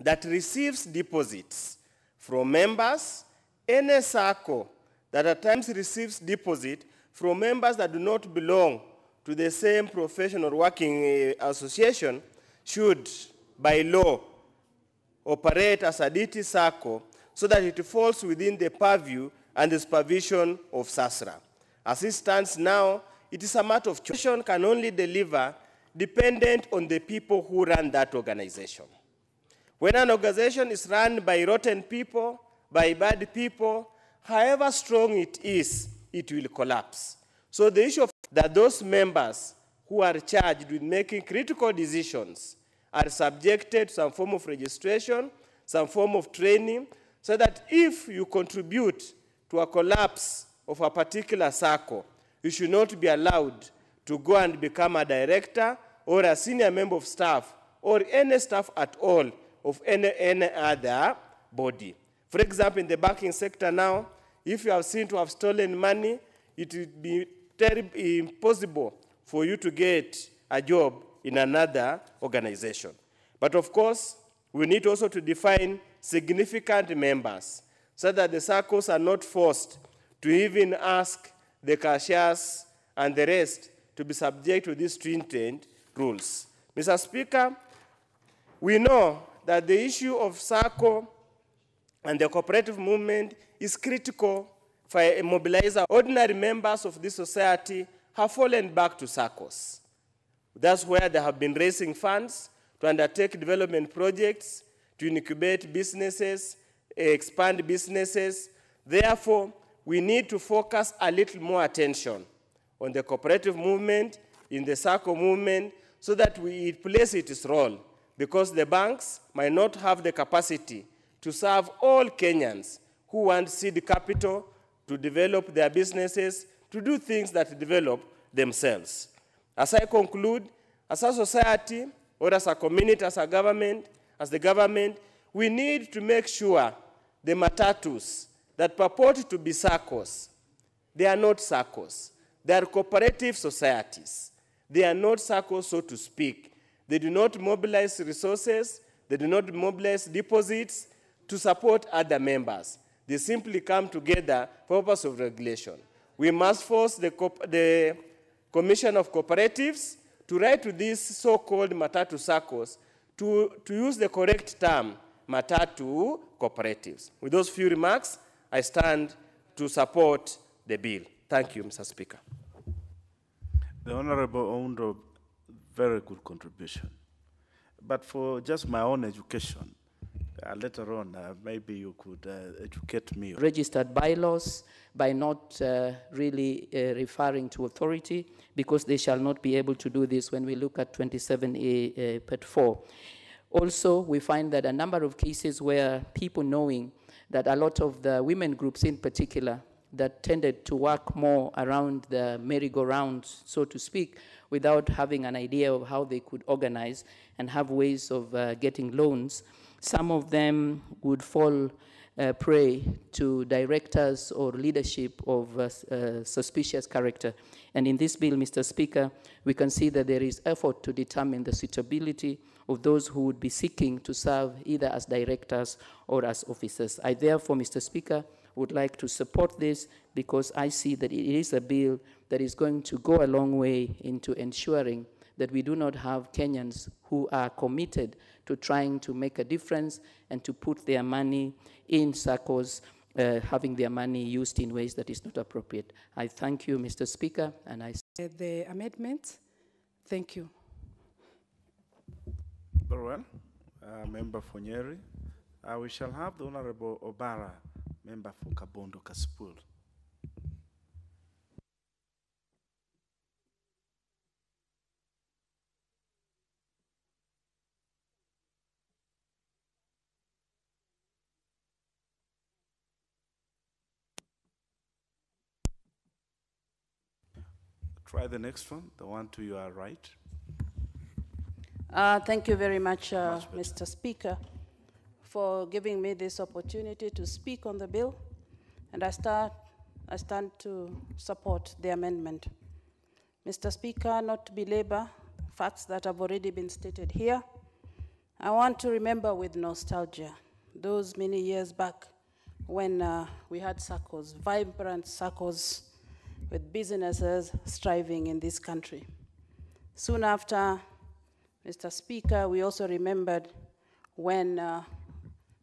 that receives deposits from members, any SACCO that at times receives deposit from members that do not belong to the same profession or working association should, by law, operate as a DT SACCO so that it falls within the purview and the supervision of SASRA. As it stands now, it is a matter of choice. Can only deliver dependent on the people who run that organization. When an organization is run by rotten people, by bad people, however strong it is, it will collapse. So the issue of that those members who are charged with making critical decisions are subjected to some form of registration, some form of training, so that if you contribute to a collapse of a particular SACCO, you should not be allowed to go and become a director or a senior member of staff or any staff at all of any other body. For example, in the banking sector now, if you are seen to have stolen money, it will be impossible for you to get a job in another organization. But of course, we need also to define significant members so that the SACCOs are not forced to even ask the cashiers and the rest to be subject to these stringent rules. Mr. Speaker, we know that the issue of SACCO and the cooperative movement is critical for a mobilizer. Ordinary members of this society have fallen back to SACCOs. That's where they have been raising funds to undertake development projects, to incubate businesses, expand businesses. Therefore, we need to focus a little more attention on the cooperative movement, in the SACCO movement, so that it plays its role, because the banks might not have the capacity to serve all Kenyans who want seed capital to develop their businesses, to do things that develop themselves. As I conclude, as a society, or as a community, as a government, as the government, we need to make sure the matatus that purport to be SACCOs, they are not SACCOs. They are cooperative societies. They are not SACCOs, so to speak. They do not mobilize resources. They do not mobilize deposits to support other members. They simply come together for purpose of regulation. We must force the Commission of Cooperatives to write to these so-called matatu SACCOs to use the correct term, matatu cooperatives. With those few remarks, I stand to support the bill. Thank you, Mr. Speaker. The Honorable owned a very good contribution. But for just my own education, later on, maybe you could educate me. Registered bylaws by not really referring to authority, because they shall not be able to do this when we look at 27A Part 4. Also, we find that a number of cases where people knowing that a lot of the women groups in particular that tended to work more around the merry-go-round, so to speak, without having an idea of how they could organize and have ways of getting loans, some of them would fall prey to directors or leadership of suspicious character. And in this bill, Mr. Speaker, we can see that there is effort to determine the suitability of those who would be seeking to serve either as directors or as officers. I therefore, Mr. Speaker, would like to support this, because I see that it is a bill that is going to go a long way into ensuring that we do not have Kenyans who are committed to trying to make a difference and to put their money in SACCOs, having their money used in ways that is not appropriate. I thank you, Mr. Speaker, and I... The amendment, thank you. Very well. Member for Nyeri. We shall have the Honorable Obara, member for Kabondo Kasipul. Try the next one, the one to your right. Thank you very much, Mr. Speaker, for giving me this opportunity to speak on the bill, and I stand to support the amendment. Mr. Speaker, not to belabor facts that have already been stated here, I want to remember with nostalgia those many years back when we had SACCOs, vibrant SACCOs, with businesses striving in this country. Soon after, Mr. Speaker, we also remembered when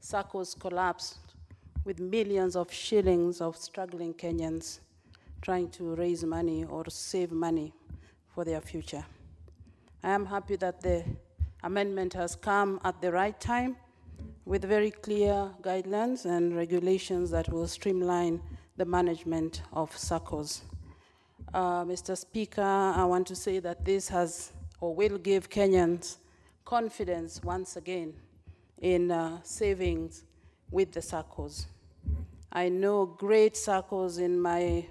SACCOs collapsed with millions of shillings of struggling Kenyans trying to raise money or save money for their future. I am happy that the amendment has come at the right time with very clear guidelines and regulations that will streamline the management of SACCOs. Mr. Speaker, I want to say that this has or will give Kenyans confidence once again in savings with the SACCOs. I know great SACCOs in my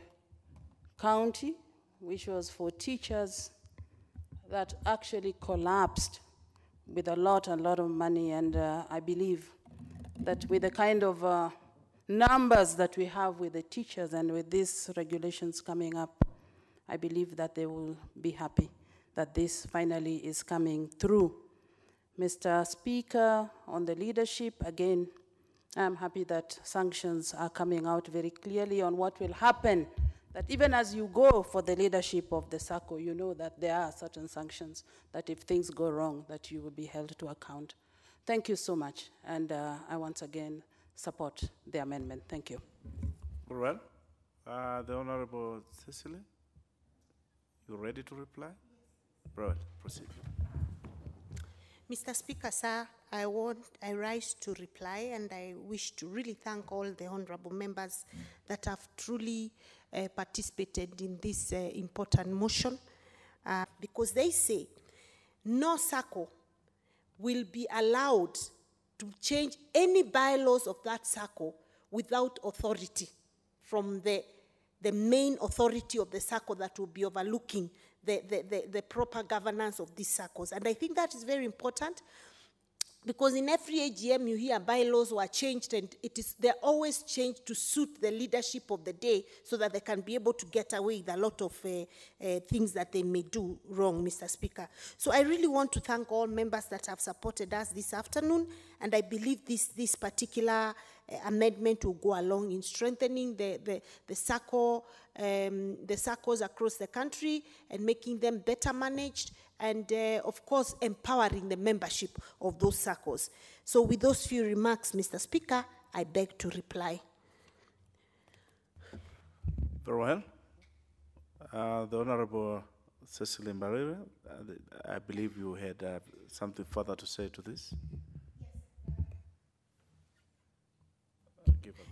county, which was for teachers, that actually collapsed with a lot of money, and I believe that with the kind of numbers that we have with the teachers and with these regulations coming up, I believe that they will be happy that this finally is coming through. Mr. Speaker, on the leadership, again, I'm happy that sanctions are coming out very clearly on what will happen, that even as you go for the leadership of the Sacco, you know that there are certain sanctions, that if things go wrong, that you will be held to account. Thank you so much, and I once again support the amendment. Thank you. Very well. The Honorable Cecily, you ready to reply? Very well, proceed. Mr. Speaker, sir, I rise to reply, and I wish to really thank all the honorable members that have truly participated in this important motion, because they say no Sacco will be allowed to change any bylaws of that Sacco without authority from the main authority of the Sacco that will be overlooking the proper governance of these Saccos. And I think that is very important, because in every AGM you hear bylaws were changed, and they're always changed to suit the leadership of the day so that they can be able to get away with a lot of things that they may do wrong, Mr. Speaker. So I really want to thank all members that have supported us this afternoon, and I believe this particular amendment will go along in strengthening the Saccos across the country and making them better managed, and of course empowering the membership of those Saccos. So with those few remarks, Mr. Speaker, I beg to reply. Very well. The Honorable Cecily Mbarire, I believe you had something further to say to this.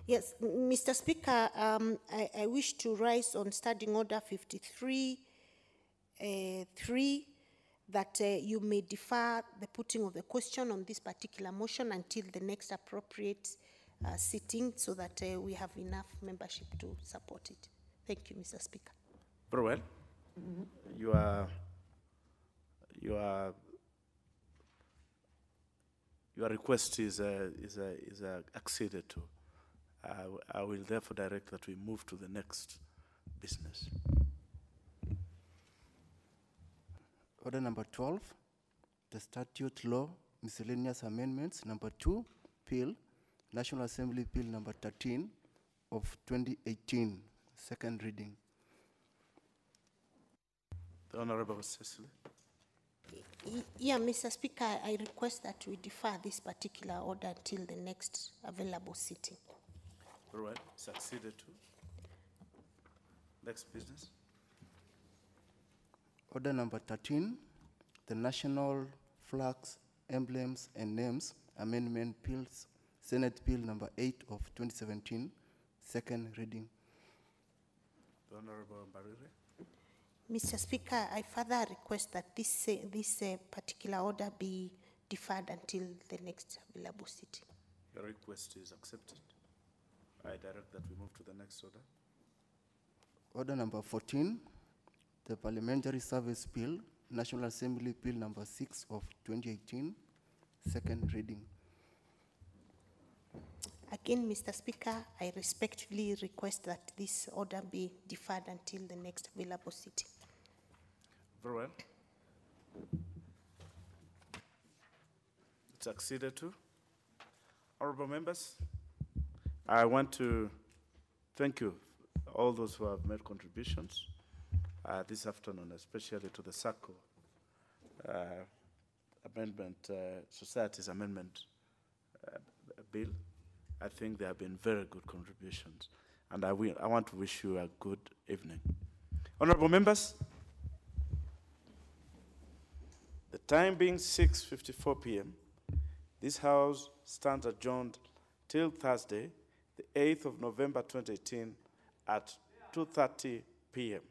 Yes, Mr. Speaker, I wish to rise on Standing Order 53(3), that you may defer the putting of the question on this particular motion until the next appropriate sitting, so that we have enough membership to support it. Thank you, Mr. Speaker. Very well. Your request is acceded to. I will therefore direct that we move to the next business. Order number 12, the Statute Law Miscellaneous Amendments, number 2, Bill, National Assembly Bill number 13 of 2018, second reading. The Honorable Cecily. Yeah, Mr. Speaker, I request that we defer this particular order until the next available sitting. All right, succeeded to. Next business. Order number 13, the National Flags, Emblems, and Names Amendment Bills, Senate Bill number 8 of 2017, second reading. The Honorable Mbarire. Mr. Speaker, I further request that this particular order be deferred until the next available sitting. Your request is accepted. I direct that we move to the next order. Order number 14, the Parliamentary Service Bill, National Assembly Bill number 6 of 2018, second reading. Again, Mr. Speaker, I respectfully request that this order be deferred until the next available sitting. Very well. It's acceded to. Honorable members, I want to thank you, all those who have made contributions this afternoon, especially to the Sacco Amendment, Societies Amendment Bill. I think they have been very good contributions, and I want to wish you a good evening. Honorable members, the time being 6:54 p.m., this House stands adjourned till Thursday, the 8th of November 2018 at 2:30 p.m.